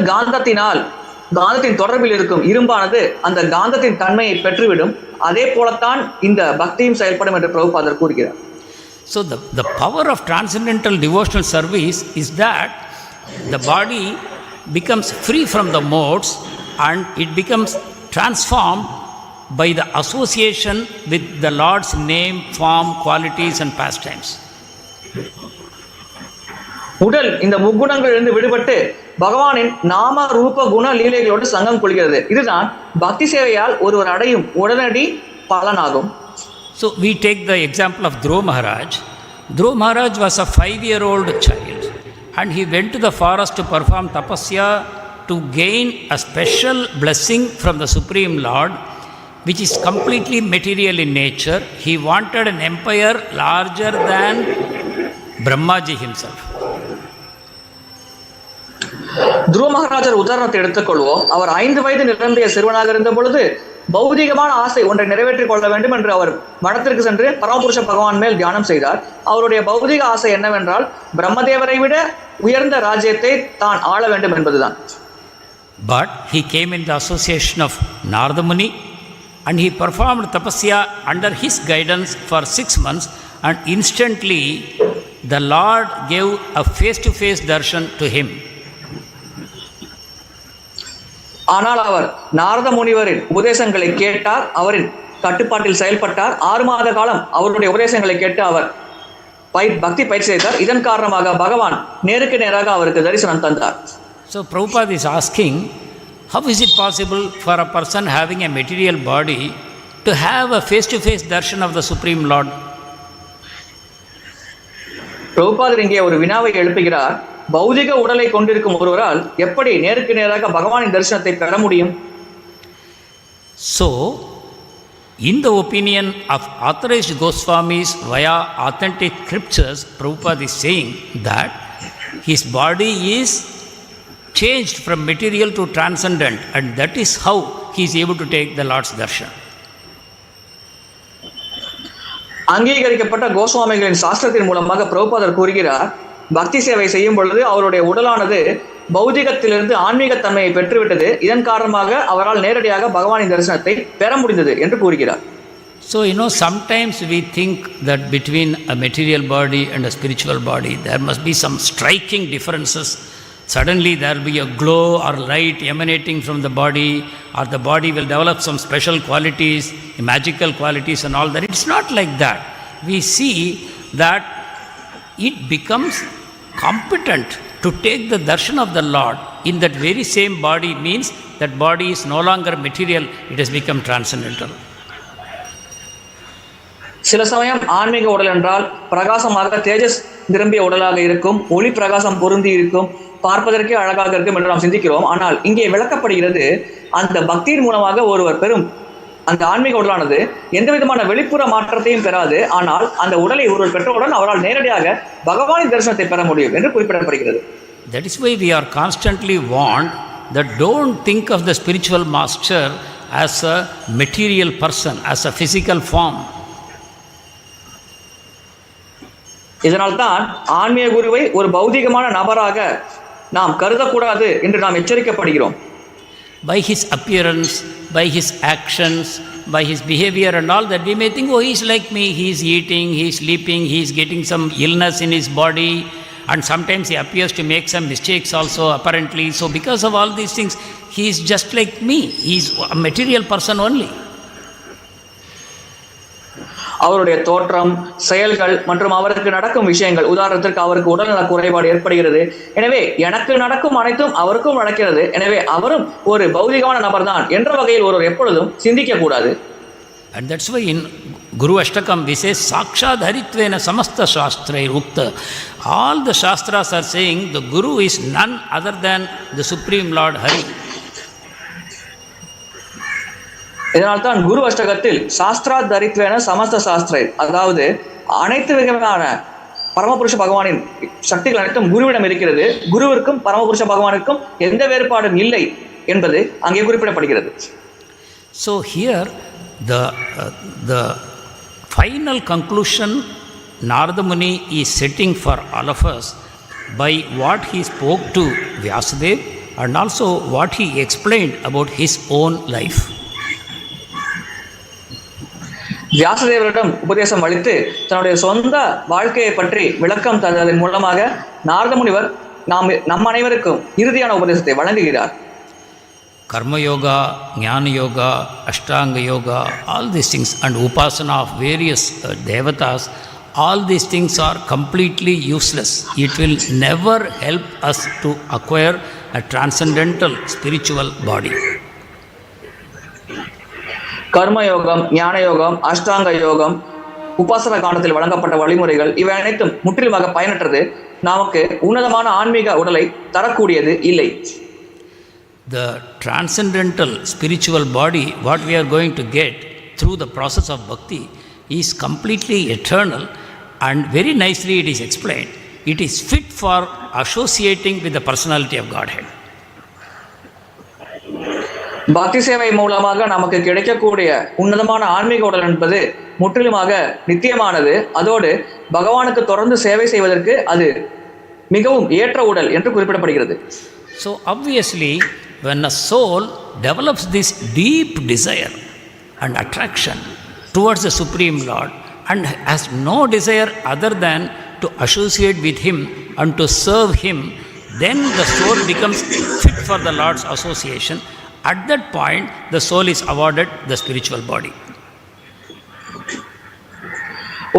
காந்தத்தின் தொடர்பில் இருக்கும் இரும்பானது அந்த காந்தத்தின் தன்மையை பெற்றுவிடும். அதே போலத்தான் இந்த பக்தியும் செயல்படும் என்று பிரபுபாதர் கூறுகிறார். So the power of transcendental devotional service is that the body becomes free from the modes and it becomes transformed by the association with the Lord's name, form, qualities and pastimes. உடல் இந்த முக்குணங்களிலிருந்து விடுபட்டு பகவானின் நாம ரூப குண லீலைகளோடு சங்கம் கொள்கிறது. இதுதான் பக்தி சேவையால் ஒருவர் அடையும் உடனடி பலனாகும். So we take the example of Dhruva Maharaj. Dhruva Maharaj was a 5-year-old child and he went to the forest to perform tapasya to gain a special blessing from the Supreme Lord. which is completely material in nature. He wanted an empire larger than Brahmaji himself. துருவ மகாராஜர் உதாரணத்தை எடுத்துக்கொள்வோம். அவர் 5 வயது நிரம்பிய சிறுவனாக இருந்த பொழுது பௌதிகமான ஆசை ஒன்றை நிறைவேற்றிக் கொள்ள வேண்டும் என்று அவர் வனத்திற்கு சென்று பரமபுருஷ பகவான் மேல் தியானம் செய்தார். அவருடைய பௌதிக ஆசை என்னவென்றால் பிரம்மதேவரை விட உயர்ந்த ராஜ்யத்தை தான் ஆள வேண்டும் என்பதுதான். But he came in the association of Narada Muni and he performed tapasya under his guidance for 6 months, and instantly the Lord gave a face-to-face darshan to him. ஆனால் அவர் நாரத முனிவரின் உபதேசங்களை கேட்டார், அவரின் கட்டுப்பாட்டில் செயல்பட்டார். 6 மாத காலம் அவருடைய உபதேசங்களை கேட்டு அவர் பக்தி பயிற்சி செய்தார். இதன் காரணமாக பகவான் நேருக்கு நேராக அவருக்கு தரிசனம் தந்தார். So Prabhupada is asking, how is it possible for a person having a material body to have a face-to-face darshan of the Supreme Lord? பிரபுபாதர் இங்கே ஒரு வினாவை எழுப்புகிறார். பௌதிக உடலை கொண்டிருக்கும் ஒருவரால் எப்படி நேருக்கு நேராக பகவானின் தரிசனத்தை பெற முடியும்? So, in the opinion of authorized Goswamis via authentic scriptures, Prabhupada is saying that his body is changed from material to transcendent, and that is how he is able to take the Lord's darshan. அங்கீகரிக்கப்பட்ட கோஸ்வாமிகளின் சாஸ்திரத்தின் மூலமாக பிரபுபாதர் கூறுகிறார், பக்தி சேவை செய்யும் பொழுது அவருடைய உடலானது பௌதிகத்திலிருந்து ஆன்மீகத்தன்மையை பெற்றுவிட்டது. இதன் காரணமாக அவரால் நேரடியாக பகவானின் தரிசனத்தை பெற முடிந்தது என்று கூறுகிறார். So, sometimes we think that between a material body and a spiritual body, there must be some striking differences. Suddenly there will be a glow or light emanating from the body, or the body will develop some special qualities, magical qualities and all that. It's not like that. We see that it becomes competent to take the darshan of the Lord in that very same body, means that body is no longer material, it has become transcendental. சில சமயம் ஆன்மீக உடல் என்றால் பிரகாசமாக தேஜஸ் நிரம்பிய உடலாக இருக்கும், ஒளி பிரகாசம் பொருந்தி இருக்கும், பார்ப்பதற்கே அழகாக இருக்கும் என்று நாம் சிந்திக்கிறோம். ஆனால் இங்கே விளக்கப்படுகிறது, அந்த பக்தியின் மூலமாக ஒருவர் பெறும் அந்த ஆன்மீக உடலானது எந்த விதமான வெளிப்புற மாற்றத்தையும் பெறாது. ஆனால் அந்த உடலை ஒருவர் பெற்றவுடன் அவரால் நேரடியாக பகவானின் தரிசனத்தை பெற முடியும் என்று குறிப்பிடப்படுகிறது. That is why we are constantly warned that don't think of the spiritual master as a material person, as a physical form. இதனால்தான் ஆன்மீக குருவை ஒரு பௌதிகமான நபராக நாம் கருதக்கூடாது என்று நாம் எச்சரிக்கப்படுகிறோம். By his appearance, by his actions, by his behavior and all that, we may think, oh, he is like me, he is eating, he is sleeping, he is getting some illness in his body, and sometimes he appears to make some mistakes also apparently. So because of all these things, he is just like me, he is a material person only. அவருடைய தோற்றம், செயல்கள் மற்றும் அவருக்கு நடக்கும் விஷயங்கள், உதாரணத்திற்கு அவருக்கு உடல்நல குறைபாடு ஏற்படுகிறது, எனவே எனக்கு நடக்கும் அனைத்தும் அவருக்கும் நடக்கிறது, எனவே அவரும் ஒரு பௌதிகமான நபர் தான் என்ற வகையில் ஒருவர் எப்பொழுதும் சிந்திக்க கூடாது. And that's why in Guru Ashtakam we say Sakshad Haritvena Samasta Shastrai Ukta. All the Shastras are saying the Guru is none other than the Supreme Lord Hari. இதனால்தான் குரு அஷ்டகத்தில் சாஸ்திரா தரித்வேன சமஸ்த சாஸ்திரை, அதாவது அனைத்து விதமான பரமபுருஷ பகவானின் சக்திகள் அனைத்தும் குருவிடம் இருக்கிறது, குருவிற்கும் பரமபுருஷ பகவானுக்கும் எந்த வேறுபாடும் இல்லை என்பது அங்கே குறிப்பிடப்படுகிறது. So here the final conclusion Narada Muni is setting for all of us by what he spoke to Vyasadeva and also what he explained about his own life. வியாசதேவரிடம் உபதேசம் அளித்து தன்னுடைய சொந்த வாழ்க்கையை பற்றி விளக்கம் தந்ததன் மூலமாக நாரத முனிவர் நம் அனைவருக்கும் இறுதியான உபதேசத்தை வழங்குகிறார். Karma yoga, Jnana yoga, Ashtanga yoga, all these things, and upasana of various devatas, all these things are completely useless. It will never help us to acquire a transcendental spiritual body. கர்ம யோகம், ஞான யோகம், அஷ்டாங்க யோகம், உபாசன காண்டத்தில் வழங்கப்பட்ட வழிமுறைகள் இவை அனைத்தும் முற்றிலுமாக பயனற்றது, நமக்கு உன்னதமான ஆன்மீக உடலை தரக்கூடியது இல்லை. the transcendental spiritual body, what we are going to get through the process of bhakti, is completely eternal, and very nicely it is explained. It is fit for associating with the personality of Godhead. பக்தி சேவை மூலமாக நமக்கு கிடைக்கக்கூடிய உன்னதமான ஆன்மீக உடல் என்பது முற்றிலுமாக நித்தியமானது. அதோடு பகவானுக்கு தொடர்ந்து சேவை செய்வதற்கு அது மிகவும் ஏற்ற உடல் என்று குறிப்பிடப்படுகிறது. So obviously, when a soul develops this deep desire and attraction towards the Supreme Lord and has no desire other than to associate with Him and to serve Him, then the soul becomes fit for the Lord's association. At that point, the soul is awarded the spiritual body.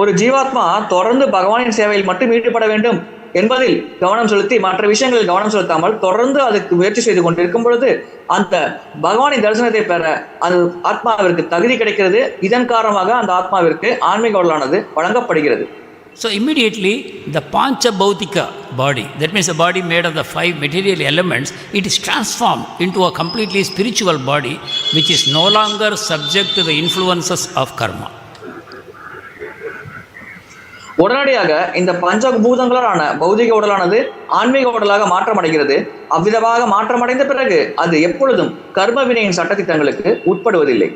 ஒரு ஜீவாத்மா தொடர்ந்து பகவானின் சேவையில் மட்டும் ஈடுபட வேண்டும் என்பதில் கவனம் செலுத்தி மற்ற விஷயங்களில் கவனம் செலுத்தாமல் தொடர்ந்து அதுக்கு முயற்சி செய்து கொண்டிருக்கும் பொழுது அந்த பகவானின் தரிசனத்தை பெற அந்த ஆத்மாவிற்கு தகுதி கிடைக்கிறது. இதன் காரணமாக அந்த ஆத்மாவிற்கு ஆன்மீக உடலானது வழங்கப்படுகிறது. So immediately the Pancha Bhautika body, that means the body made of the 5 material elements, it is transformed into a completely spiritual body which is no longer subject to the influences of karma. உடனடியாக இந்த பஞ்சபூதங்களான பௌதிக உடலானது ஆன்மீக உடலாக மாற்றமடைகிறது. அவ்விதமாக மாற்றமடைந்த பிறகு அது எப்பொழுதும் கர்ம வினையின் சட்டதிட்டங்களுக்கு உட்படுவதில்லை.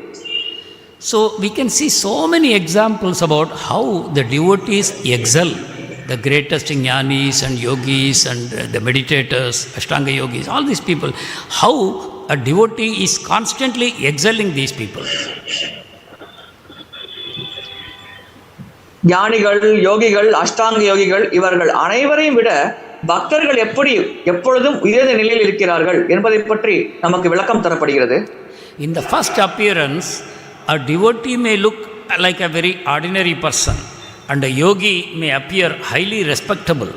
So we can see so many examples about how the devotees excel, the greatest jnanis and yogis and the meditators, Ashtanga yogis, all these people, how a devotee is constantly excelling these people. ஞானிகள், யோகிகள், அஷ்டாங்க யோகிகள் இவர்கள் அனைவரையும் விட பக்தர்கள் எப்படி எப்பொழுதும் உயர்ந்த நிலையில் இருக்கிறார்கள் என்பதை பற்றி நமக்கு விளக்கம் தரப்படுகிறது. In the first appearance, a devotee may look like a very ordinary person and a yogi may appear highly respectable.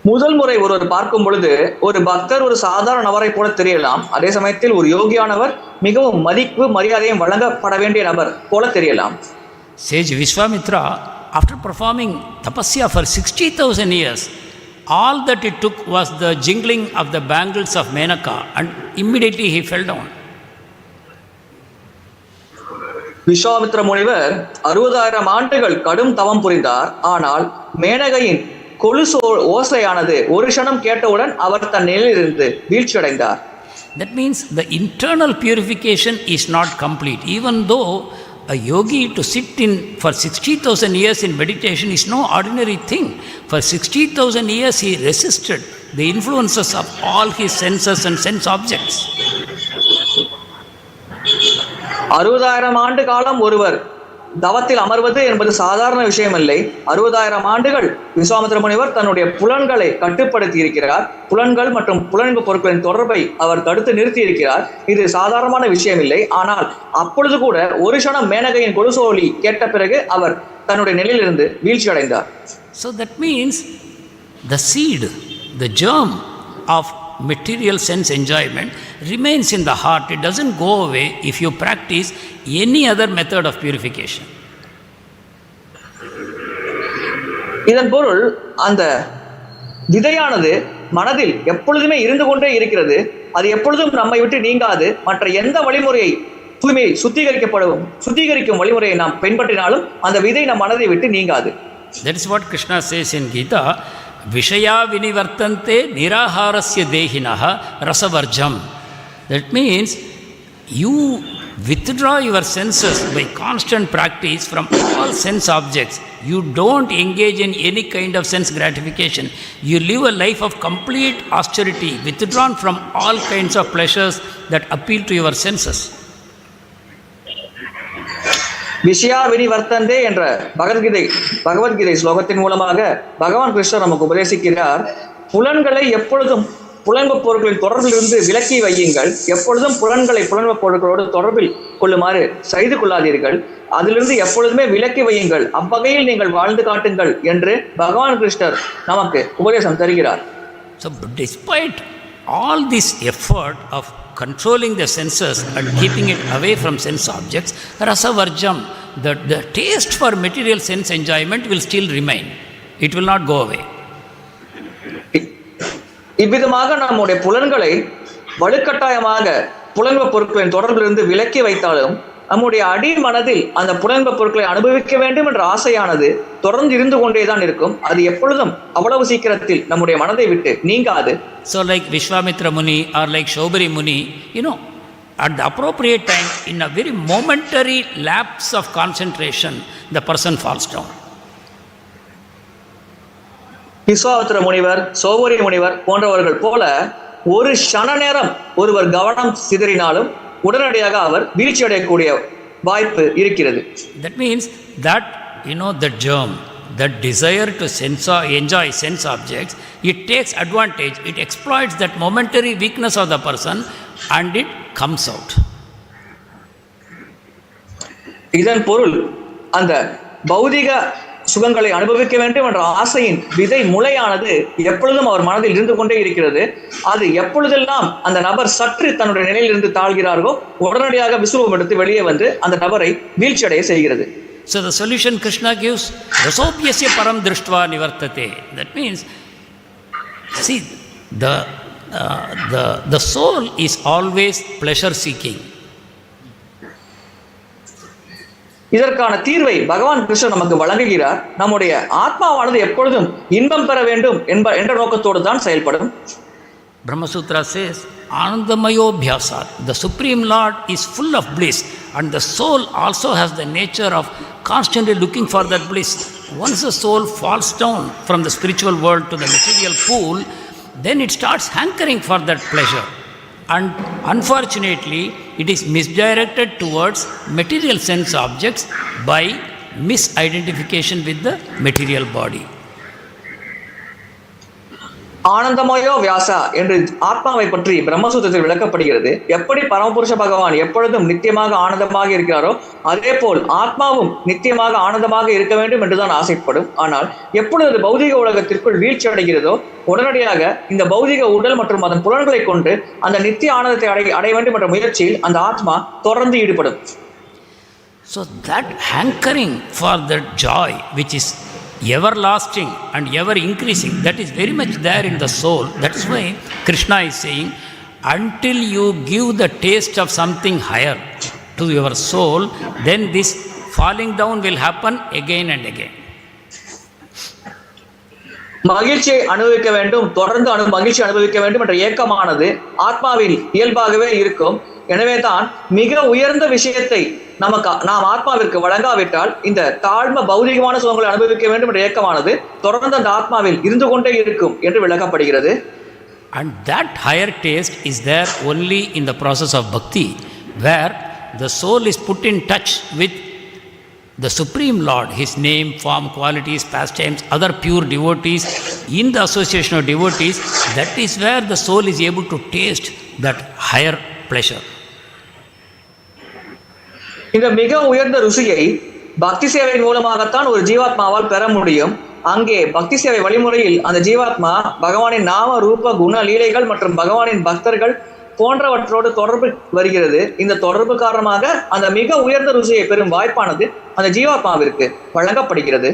முதல் முறை ஒருவர் பார்க்கும் பொழுது ஒரு பக்தர் ஒரு சாதாரண நபரை போல தெரியலாம். அதே சமயத்தில் ஒரு யோகியானவர் மிகவும் மதிப்பு மரியாதையும் வழங்கப்பட வேண்டிய நபர் போல தெரியலாம். Sage Vishwamitra, after performing tapasya for 60,000 years, all that it took was the jingling of the bangles of Menaka and immediately he fell down. Vishwamitra முனிவர் 60,000 ஆண்டுகள் கடும் தவம் புரிந்தார். ஆனால் மேனகையின் கொலுசு ஓசையானது ஒரு க்ஷணம் கேட்டவுடன் அவர் தன் நிலையிலிருந்து வீழ்ச்சியடைந்தார். That means the internal purification is not complete. Even though a yogi to sit in for 60,000 years in meditation is no ordinary thing. For 60,000 years he resisted the influences of all his senses and sense objects. 60,000 ஆண்டு காலம் ஒருவர் தவத்தில் அமர்வது என்பது சாதாரண விஷயமில்லை. 60,000 ஆண்டுகள் விஸ்வாமித்ர முனிவர் தன்னுடைய புலன்களை கட்டுப்படுத்தி இருக்கிறார். புலன்கள் மற்றும் புலன்பு பொருட்களின் தொடர்பை அவர் தடுத்து நிறுத்தி இருக்கிறார். இது சாதாரணமான விஷயமில்லை. ஆனால் அப்பொழுது கூட ஒரு க்ஷணம் மேனகையின் கொலுசோலி கேட்ட பிறகு அவர் தன்னுடைய நிலையிலிருந்து வீழ்ச்சி அடைந்தார். So that means the seed, the germ of material sense enjoyment remains in the heart. It doesn't go away if you practice any other method of purification. இதன் பொருள் அந்த விதையானது மனதில் எப்பொழுதுமே இருந்து கொண்டே இருக்கிறது. அது எப்பொழுதும் நம்மை விட்டு நீங்காது. மற்ற எந்த வழிமுறையை தூய்மையை சுத்திகரிக்கும் வழிமுறையை நாம் பின்பற்றினாலும் அந்த விதை நம் மனதை விட்டு நீங்காது. That is what Krishna says in Gita, Vishaya vinivartante niraharasya dehinaha rasavarjam. That means you withdraw your senses by constant practice from all sense objects. You don't engage in any kind of sense gratification. You live a life of complete austerity, withdrawn from all kinds of pleasures that appeal to your senses. விஷயா வினிவர்த்தந்தே என்ற பகவத்கீதை ஸ்லோகத்தின் மூலமாக பகவான் கிருஷ்ணர் நமக்கு உபதேசிக்கிறார். புலன்களை எப்பொழுதும் புலன்பு பொருட்களின் தொடர்பிலிருந்து விலக்கி வையுங்கள். எப்பொழுதும் புலன்பு பொருட்களோடு தொடர்பில் கொள்ளுமாறு செய்து கொள்ளாதீர்கள். அதிலிருந்து எப்பொழுதுமே விலக்கி வையுங்கள். அவ்வகையில் நீங்கள் வாழ்ந்து காட்டுங்கள் என்று பகவான் கிருஷ்ணர் நமக்கு உபதேசம் தருகிறார். So despite all this effort of controlling the senses and keeping it away from sense objects, rasavarjam, the taste for material sense enjoyment will still remain. It will not go away. இவ்விதமாக நம்முடைய புலன்களை வலுக்கட்டாயமாக புலன்ப பொருட்களின் தொடர்பிலிருந்து விலக்கி வைத்தாலும் நம்முடைய அடி மனதில் அந்த புலன்ப பொருட்களை அனுபவிக்க வேண்டும் என்ற ஆசையானது தொடர்ந்து இருந்து கொண்டேதான் இருக்கும். அது எப்பொழுதும் அவ்வளவு சீக்கிரத்தில் நம்முடைய மனதை விட்டு நீங்காது. So like Vishwamitra Muni or like Shobari Muni, at the appropriate time, in a very momentary lapse of concentration, the person falls down. Vishwamitra முனிவர், சோபரி முனிவர் போன்றவர்கள் போல ஒரு க்ஷண நேரம் ஒருவர் கவனம் சிதறினாலும் உடனடியாக அவர் வீழ்ச்சி அடையக்கூடிய வாய்ப்பு இருக்கிறது. That means that the germ, that desire to enjoy sense objects, it takes advantage, it exploits that momentary weakness of the person and it comes out. இதன் பொருள் அந்த பௌதிக சுகங்களை அனுபவிக்க வேண்டும் என்ற ஆசையின் விதை முளையானது எப்பொழுதும் அவர் மனதில் இருந்து கொண்டே இருக்கிறது. அது எப்பொழுதெல்லாம் அந்த நபர் சற்று தன்னுடைய நிலையிலிருந்து தாழ்கிறார்களோ உடனடியாக விசுவம் எடுத்து வெளியே வந்து அந்த நபரை வீழ்ச்சி அடைய செய்கிறது. So the solution Krishna gives, rasopyasya param drishtva nivartate. That means, see, the soul is always pleasure seeking. இதற்கான தீர்வை பகவான் கிருஷ்ணன் நமக்கு வழங்குகிறார். நம்முடைய ஆத்மாவானது எப்பொழுதும் இன்பம் பெற வேண்டும் என்ற நோக்கத்தோடு தான் செயல்படும். Brahma Sutra says, Anandamayo Bhyasat. The Supreme Lord is full of bliss and the soul also has the nature of constantly looking for that bliss. Once the soul falls down from the spiritual world to the material pool, then it starts hankering for that pleasure. And unfortunately, it is misdirected towards material sense objects by misidentification with the material body. ஆனந்தமயோ Vyasa என்று ஆத்மாவை பற்றி பிரம்மசூத்திரத்தில் விளக்கப்படுகிறது. எப்படி பரமபுருஷ பகவான் எப்பொழுதும் நித்தியமாக ஆனந்தமாக இருக்கிறாரோ அதே போல் ஆத்மாவும் நித்தியமாக ஆனந்தமாக இருக்க வேண்டும் என்றுதான் ஆசைப்படும். ஆனால் எப்பொழுது பௌதிக உலகத்திற்குள் வீழ்ச்சி அடைகிறதோ உடனடியாக இந்த பௌதிக உடல் மற்றும் அதன் புலன்களை கொண்டு அந்த நித்திய ஆனந்தத்தை அடைய வேண்டும் என்ற முயற்சியில் அந்த ஆத்மா தொடர்ந்து ஈடுபடும். So that hankering for that joy which is everlasting and ever increasing, that is very much there in the soul. That is why Krishna is saying, until you give the taste of something higher to your soul, then this falling down will happen again and again. மகிழ்ச்சியை அனுபவிக்க வேண்டும், தொடர்ந்து மகிழ்ச்சி அனுபவிக்க வேண்டும் என்ற ஏக்கமானது ஆத்மாவில் இயல்பாகவே இருக்கும். எனவே தான் மிக உயர்ந்த விஷயத்தை நாம் ஆத்மாவிற்கு வழங்காவிட்டால் இந்த தாழ்ம பௌதிகமான சுகங்களை அனுபவிக்க வேண்டும் என்ற ஏக்கமானது தொடர்ந்து அந்த ஆத்மாவில் இருந்து கொண்டே இருக்கும் என்று விளக்கப்படுகிறது. And that higher taste is there only in the process of bhakti, where the soul is put in touch with the Supreme Lord, His name, form, qualities, pastimes, other pure devotees, in the association of devotees. That is where the soul is able to taste that higher pleasure. இந்த மிக உயர்ந்த ருசியை பக்தி சேவையின் மூலமாகத்தான் ஒரு ஜீவாத்மாவால் பெற முடியும். அங்கே பக்தி சேவை வழிமுறையில் அந்த ஜீவாத்மா பகவானின் நாம ரூப குண லீலைகள் மற்றும் பகவானின் பக்தர்கள் போன்றவற்றோடு தொடர்பு வருகிறது. இந்த தொடர்பு காரணமாக அந்த மிக உயர்ந்த ருசியை பெறும் வாய்ப்பானது அந்த ஜீவாத்மாவிற்கு வழங்கப்படுகிறது.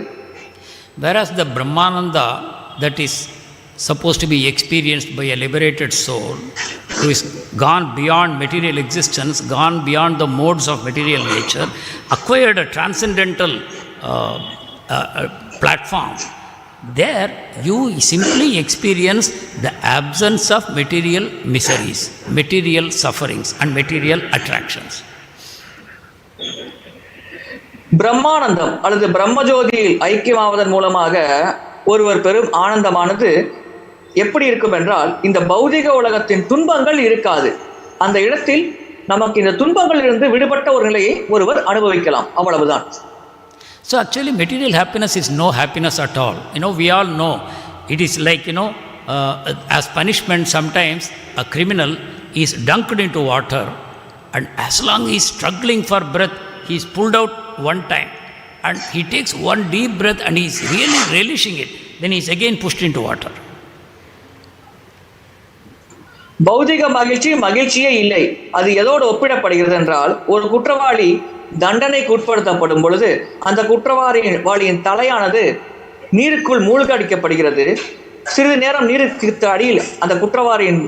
Whereas the Brahmananda that is supposed to be experienced by a liberated soul who is gone beyond material existence, gone beyond the modes of material nature, acquired a transcendental platform. There you simply experience the absence of material miseries, material sufferings and material attractions. பிரம்மானந்தம் அல்லது பிரம்மஜோதியில் ஐக்கியமாவதன் மூலமாக ஒருவர் பெரும் ஆனந்தமானது எப்படி இருக்கும் என்றால் இந்த பௌதிக உலகத்தின் துன்பங்கள் இருக்காது. அந்த இடத்தில் நமக்கு இந்த துன்பங்களில் இருந்து விடுபட்ட ஒரு நிலையை ஒருவர் அனுபவிக்கலாம். அவ்வளவுதான். So actually material happiness is no happiness at all. We all know it is like, as punishment sometimes a criminal is dunked into water and as long as he is struggling for breath, he is pulled out one time and he takes one deep breath and he is really relishing it, then he is again pushed into water. பௌதிக மகிழ்ச்சியே இல்லை. அது எதோடு ஒப்பிடப்படுகிறது என்றால் ஒரு குற்றவாளி தண்டனைக்கு உட்படுத்தப்படும் பொழுது அந்த குற்றவாளியின் தலையானது நீருக்குள் மூழ்கடிக்கப்படுகிறது. சிறிது நேரம் நீருக்கு அடியில் அந்த குற்றவாளியின்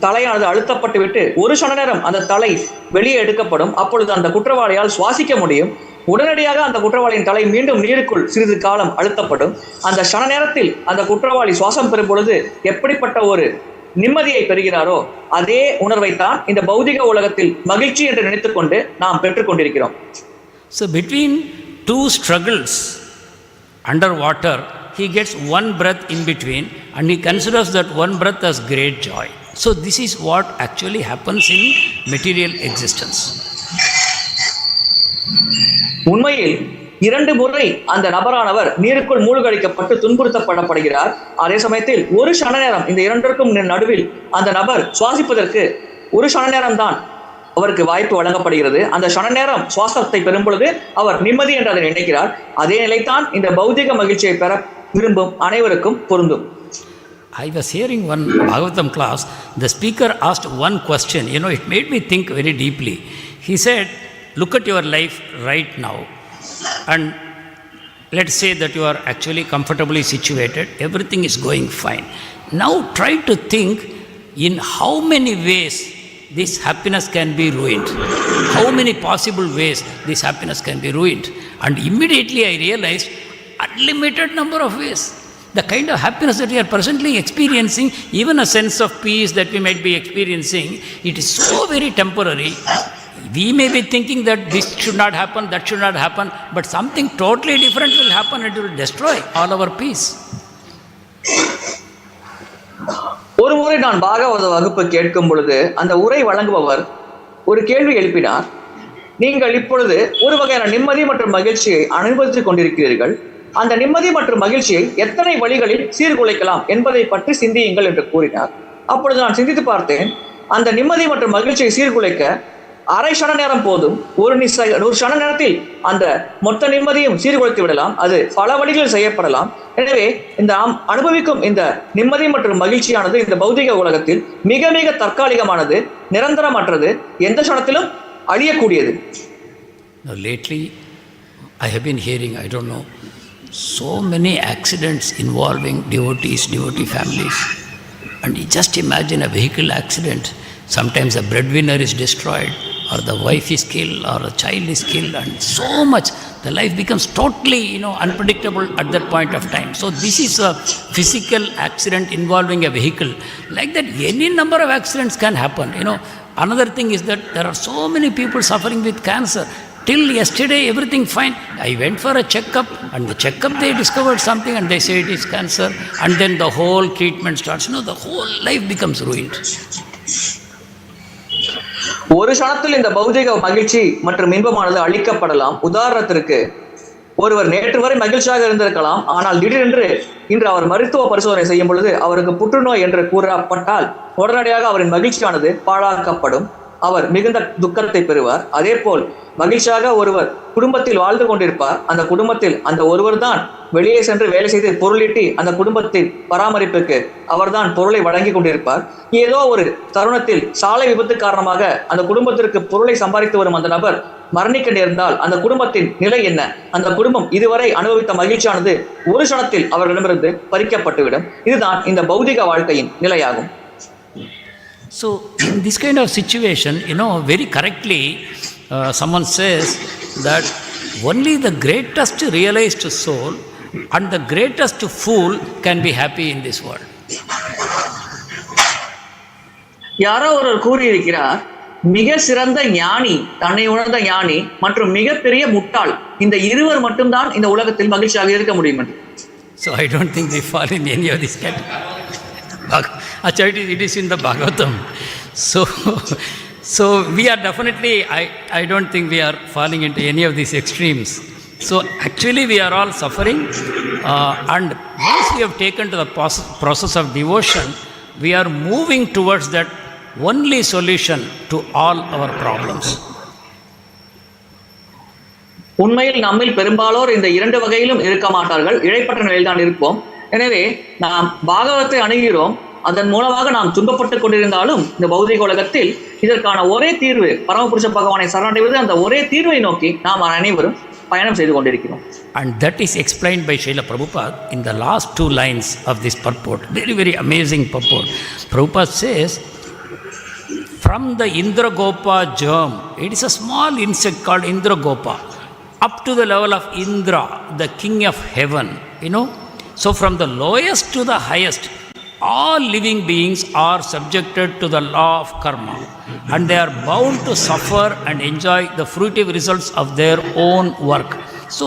தலையானது அழுத்தப்பட்டு விட்டு ஒரு சன நேரம் அந்த தலை வெளியே எடுக்கப்படும். அப்பொழுது அந்த குற்றவாளியால் சுவாசிக்க முடியும். உடனடியாக அந்த குற்றவாளியின் தலை மீண்டும் நீருக்குள் சிறிது காலம் அழுத்தப்படும். அந்த சன நேரத்தில் அந்த குற்றவாளி சுவாசம் பெறும் பொழுது எப்படிப்பட்ட ஒரு நிம்மதியை பெறுகிறாரோ அதே உணர்வைத்தான் இந்த பௌதிக உலகத்தில் மகிழ்ச்சி என்று நினைத்துக்கொண்டு நாம் பெற்றுக்கொண்டிருக்கிறோம். So between two struggles underwater, he gets one breath in between and he considers that one breath as great joy. So this is what actually happens in material existence. உண்மையில் 2 முறை அந்த நபரானவர் நீருக்குள் மூழ்கடிக்கப்பட்டு துன்புறுத்தப்படப்படுகிறார். அதே சமயத்தில் ஒரு சன நேரம் இந்த இரண்டிற்கும் நடுவில் அந்த நபர் சுவாசிப்பதற்கு ஒரு சன நேரம் தான் அவருக்கு வாய்ப்பு வழங்கப்படுகிறது. அந்த சன நேரம் சுவாசத்தை பெறும் பொழுது அவர் நிம்மதி என்று அதை நினைக்கிறார். அதே நிலைத்தான் இந்த பௌதிக மகிழ்ச்சியை பெற விரும்பும் அனைவருக்கும் பொருந்தும். I was hearing one Bhagavatam class. The speaker asked one question. It made me think very deeply. He said, look at your life right now. And let's say that you are actually comfortably situated. Everything is going fine. Now try to think in how many ways this happiness can be ruined. How many possible ways this happiness can be ruined. And immediately I realized unlimited number of ways. The kind of happiness that we are presently experiencing, even a sense of peace that we might be experiencing, it is so very temporary. We may be thinking that this should not happen, that should not happen, but something totally different will happen and it will destroy all our peace. ஒரு முறை நான் பாகவத வகுப்பு கேட்கும் பொழுது அந்த உரை வழங்குபவர் ஒரு கேள்வி எழுப்பினார். நீங்கள் இப்பொழுது ஒரு வகையான நிம்மதி மற்றும் மகிழ்ச்சியை அனுபவித்துக் கொண்டிருக்கிறீர்கள். அந்த நிம்மதி மற்றும் மகிழ்ச்சியை எத்தனை வழிகளில் சீர்குலைக்கலாம் என்பதை பற்றி சிந்தியுங்கள் என்று கூறினார். அப்பொழுது நான் சிந்தித்து பார்த்தேன். அந்த நிம்மதி மற்றும் மகிழ்ச்சியை சீர்குலைக்க அரை சன நேரம் போதும். ஒரு சன நேரத்தில் அந்த மொத்த நிம்மதியும் சீர்குலைத்து விடலாம். அது பல வழிகளில் செய்யப்படலாம். எனவே இந்த நாம் அனுபவிக்கும் இந்த நிம்மதி மற்றும் மகிழ்ச்சியானது இந்த பௌதிக உலகத்தில் மிக மிக தற்காலிகமானது, நிரந்தரமற்றது, எந்த சனத்திலும் அழியக்கூடியது. Now lately I have been hearing, I don't know, so many accidents involving devotee families. And you just imagine a vehicle accident. Sometimes a breadwinner is destroyed, or the wife is killed, or a child is killed, and so much. The life becomes totally, unpredictable at that point of time. So this is a physical accident involving a vehicle. Like that, any number of accidents can happen. Another thing is that there are so many people suffering with cancer. Till yesterday, everything fine. I went for a checkup, and the checkup they discovered something, and they say it is cancer, and then the whole treatment starts. The whole life becomes ruined. ஒரு சனத்தில் இந்த பௌதிக மகிழ்ச்சி மற்றும் இன்பமானது அளிக்கப்படலாம். உதாரணத்திற்கு, ஒருவர் நேற்று வரை மகிழ்ச்சியாக இருந்திருக்கலாம். ஆனால் திடீரென்று இன்று அவர் மருத்துவ பரிசோதனை செய்யும் பொழுது அவருக்கு புற்றுநோய் என்று கூறப்பட்டால் உடனடியாக அவரின் மகிழ்ச்சியானது பாழாக்கப்படும். அவர் மிகுந்த துக்கத்தை பெறுவார். அதே போல் மகிழ்ச்சியாக ஒருவர் குடும்பத்தில் வாழ்ந்து கொண்டிருப்பார். அந்த குடும்பத்தில் அந்த ஒருவர் தான் வெளியே சென்று வேலை செய்து பொருளீட்டி அந்த குடும்பத்தின் பராமரிப்புக்கு அவர்தான் பொருளை வழங்கி கொண்டிருப்பார். ஏதோ ஒரு தருணத்தில் சாலை விபத்து காரணமாக அந்த குடும்பத்திற்கு பொருளை சம்பாதித்து வரும் அந்த நபர் மரணிக்க நேர்ந்தால் அந்த குடும்பத்தின் நிலை என்ன? அந்த குடும்பம் இதுவரை அனுபவித்த மகிழ்ச்சியானது ஒரு சனத்தில் அவர்களிடமிருந்து பறிக்கப்பட்டுவிடும். இதுதான் இந்த பௌதிக வாழ்க்கையின் நிலையாகும். So in this kind of situation, very correctly, someone says that only the greatest realized soul and the greatest fool can be happy in this world. யாரோ ஒருவர் கூறியிருக்கிறார், மிக சிறந்த ஞானி, தன்னை உணர்ந்த ஞானி மற்றும் மிகப்பெரிய முட்டாள், இந்த இருவர் மட்டும்தான் இந்த உலகத்தில் மகிழ்ச்சியாக இருக்க முடியும் என்று. So I don't think they fall in any of these categories. Actually, it is in the Bhagavatam. So we are definitely, I don't think we are falling into any of these extremes. So actually we are all suffering, and once we have taken to the process of devotion, we are moving towards that only solution to all our problems. உண்மையில் நம்மில் பெரும்பாலோர் இந்த இரண்டு வகையிலும் இருக்க மாட்டார்கள், இடைப்பட்ட நிலையில் தான் இருப்போம். எனவே நாம் பாகவத்தை அணுகிறோம். அதன் மூலமாக நாம் துன்பப்பட்டுக் கொண்டிருந்தாலும் இந்த பௌதிக உலகத்தில் இதற்கான ஒரே தீர்வு பரமபுருஷ பகவானை சரணடைவது. அந்த ஒரே தீர்வை நோக்கி நாம் அனைவரும் பயணம் செய்து கொண்டிருக்கிறோம். And that is explained by Srila Prabhupada in the last two lines of this purport. Very, very amazing purport. Prabhupada says, from the Indragopa germ, it is a small insect called Indragopa, up to the level of Indra, the king of heaven, So from the lowest to the highest, all living beings are subjected to the law of karma, and they are bound to suffer and enjoy the fruitive results of their own work. So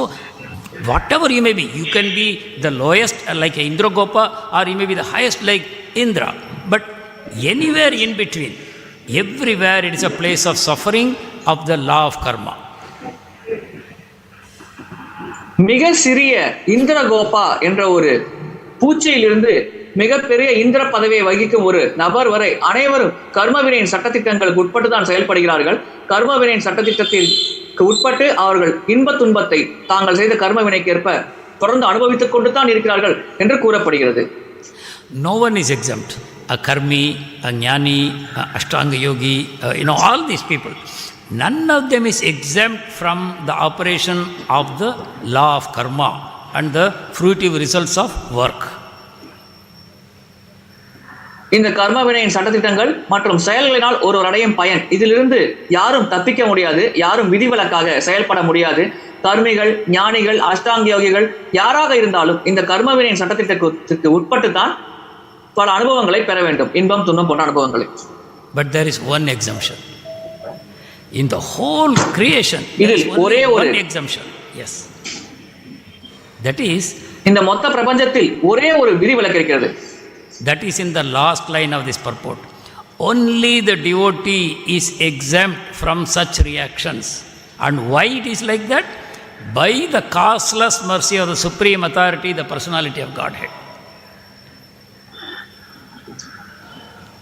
whatever you may be, you can be the lowest like Indragopa, or you may be the highest like Indra, but anywhere in between, everywhere it is a place of suffering of the law of karma. மிக சிறிய இந்திரகோபா என்ற ஒரு பூச்சியிலிருந்து மிகப்பெரிய இந்திர பதவியை வகிக்கும் ஒரு நபர் வரை அனைவரும் கர்மவினையின் சட்டத்திட்டங்களுக்கு உட்பட்டு தான் செயல்படுகிறார்கள். கர்மவினையின் சட்டத்திட்டத்திற்கு உட்பட்டு அவர்கள் இன்ப துன்பத்தை தாங்கள் செய்த கர்மவினைக்கு ஏற்ப தொடர்ந்து அனுபவித்துக் கொண்டு தான் இருக்கிறார்கள் என்று கூறப்படுகிறது. No one is exempt. A karmi, a jnani, a ashtanga yogi, all these people. None of them is exempt from the operation of the law of karma and the fruitive results of work. இந்த கர்மவினையின் சட்டத்திட்டங்கள் மற்றும் செயல்களினால் ஒருவர் அடையும் பயன், இதிலிருந்து யாரும் தப்பிக்க முடியாது, யாரும் விதிவிலக்காக செயல்பட முடியாது. கர்மிகள், ஞானிகள், அஷ்டாங்க யோகிகள் யாராக இருந்தாலும் இந்த கர்மவினையின் சட்டத்திட்டத்திற்கு உட்பட்டு தான் பல அனுபவங்களை பெற வேண்டும், இன்பம் துன்பம் போன்ற அனுபவங்களை. But there is one exemption. In the whole creation, there is only one exemption. Yes. That is, இந்த மொத்த பிரபஞ்சத்தில் ஒரே ஒரு விதிவிலக்கு இருக்கிறது. That is in the last line of this purport. Only the devotee is exempt from such reactions. And why it is like that? By the causeless mercy of the Supreme Authority, the personality of Godhead.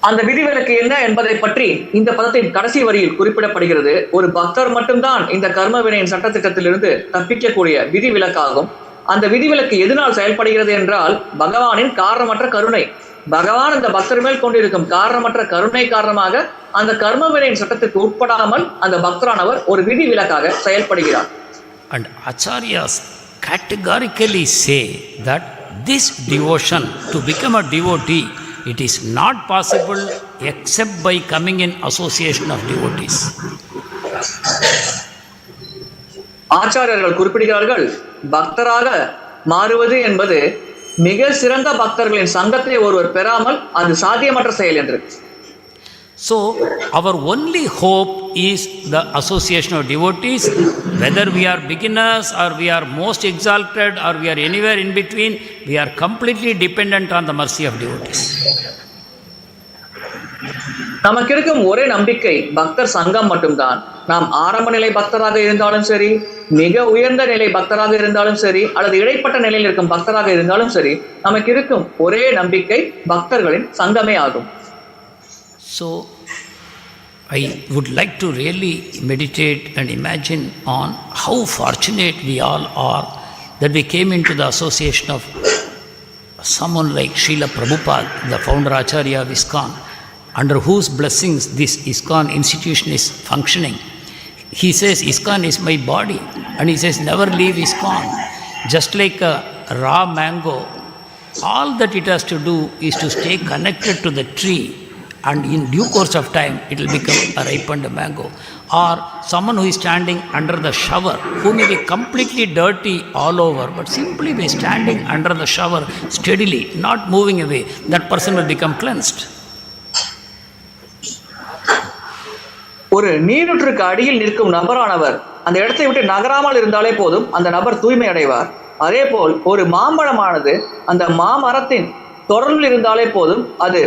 அந்த விதிவிலக்கு என்ன என்பதை பற்றி இந்த பதத்தின் கடைசி வரியில் குறிப்பிடப்படுகிறது. ஒரு பக்தர் மட்டும்தான் இந்த கர்மவினையின் சட்டத்திட்டத்திலிருந்து தப்பிக்கக்கூடிய விதிவிலக்காகும். அந்த விதிவிலக்கு எதனால் செயல்படுகிறது என்றால் பகவானின் காரணமற்ற கருணை. பகவான் அந்த பக்தர் மேல் கொண்டிருக்கும் காரணமற்ற கருணை காரணமாக அந்த கர்மவினையின் சட்டத்திற்கு உட்படாமல் அந்த பக்தரானவர் ஒரு விதிவிலக்காக செயல்படுகிறார். And acharyas categorically say that this devotion, to become a devotee, it is not possible except by coming in association of devotees. ஆச்சாரியர்கள் குறிப்பிடுகிறார்கள், பக்தராக மாறுவது என்பது மிக சிறந்த பக்தர்களின் சங்கத்தை ஒருவர் பெறாமல் அது சாத்தியமற்ற செயல் என்று. So our only hope is the association of devotees. Whether we are beginners or we are most exalted or we are anywhere in between, we are completely dependent on the mercy of devotees. நமக்கு இருக்கும் ஒரே நம்பிக்கை பக்தர் சங்கம் மட்டும்தான். நாம் ஆரம்ப நிலை பக்தராக இருந்தாலும் சரி, மிக உயர்ந்த நிலை பக்தராக இருந்தாலும் சரி, அல்லது இடைப்பட்ட நிலையில் இருக்கும் பக்தராக இருந்தாலும் சரி, நமக்கு இருக்கும் ஒரே நம்பிக்கை பக்தர்களின் சங்கமே ஆகும். So I would like to really meditate and imagine on how fortunate we all are that we came into the association of someone like Srila Prabhupada, the founder Acharya of ISKCON, under whose blessings this ISKCON institution is functioning. He says ISKCON is my body, and he says never leave ISKCON. Just like a raw mango, all that it has to do is to stay connected to the tree, and in due course of time it will become a ripened mango. Or someone who is standing under the shower, who may be completely dirty all over, but simply by standing under the shower steadily, not moving away, that person will become cleansed. ஒரு நீரூற்றுக்கு அடியில் நிற்கும் நபரானவர் அந்த இடத்தை விட்டு நகராமல் இருந்தாலே போதும், அந்த நபர் தூய்மை அடைவார். அதே போல் ஒரு மாம்பழமானது அந்த மாமரத்தின் தொடர்பில் இருந்தாலே போதும், அது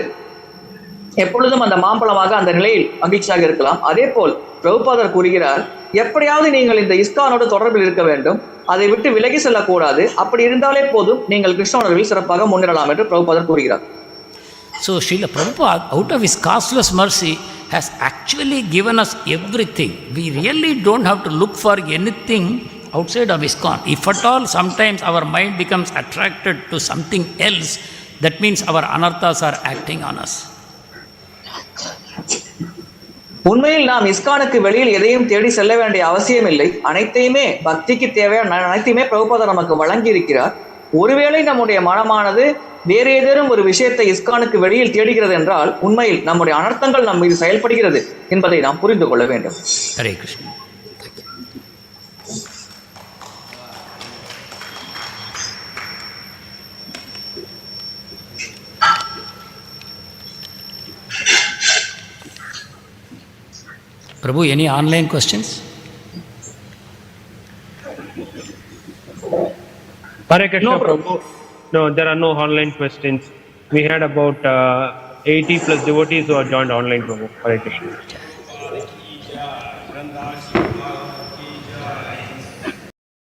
எப்பொழுதும் அந்த மாம்பழமாக அந்த நிலையில் மகிழ்ச்சியாக இருக்கலாம். அதே போல் பிரபுபாதர் கூறுகிறார், எப்படியாவது நீங்கள் இந்த இஸ்கானோடு தொடர்பில் இருக்க வேண்டும், அதை விட்டு விலகி செல்லக்கூடாது. அப்படி இருந்தாலே போதும் நீங்கள் கிருஷ்ண உணர்வில் சிறப்பாக முன்னேறலாம் என்று பிரபுபாதர் கூறுகிறார். So Srila Prabhupada, out of his causeless mercy, has actually given us everything. We really don't have to look for anything outside of ISKCON. If at all sometimes our mind becomes attracted to something else, that means our anarthas are acting on us. உண்மையில் நாம் இஸ்கானுக்கு வெளியில் எதையும் தேடி செல்ல வேண்டிய அவசியம் இல்லை. அனைத்தையுமே பக்திக்கு தேவையான அனைத்தையுமே பிரபுபாதர் நமக்கு வழங்கி இருக்கிறார். ஒருவேளை நம்முடைய மனமானது வேறு ஏதேனும் ஒரு விஷயத்தை இஸ்கானுக்கு வெளியில் தேடுகிறது என்றால் உண்மையில் நம்முடைய அனர்த்தங்கள் நம் மீது செயல்படுகிறது என்பதை நாம் புரிந்து கொள்ள வேண்டும். Hare Krishna. Prabhu, any online questions? Hare Krishna, No, Prabhu. No, there are no online questions. We had about 80 plus devotees who are joined online, Prabhu. Hare Krishna.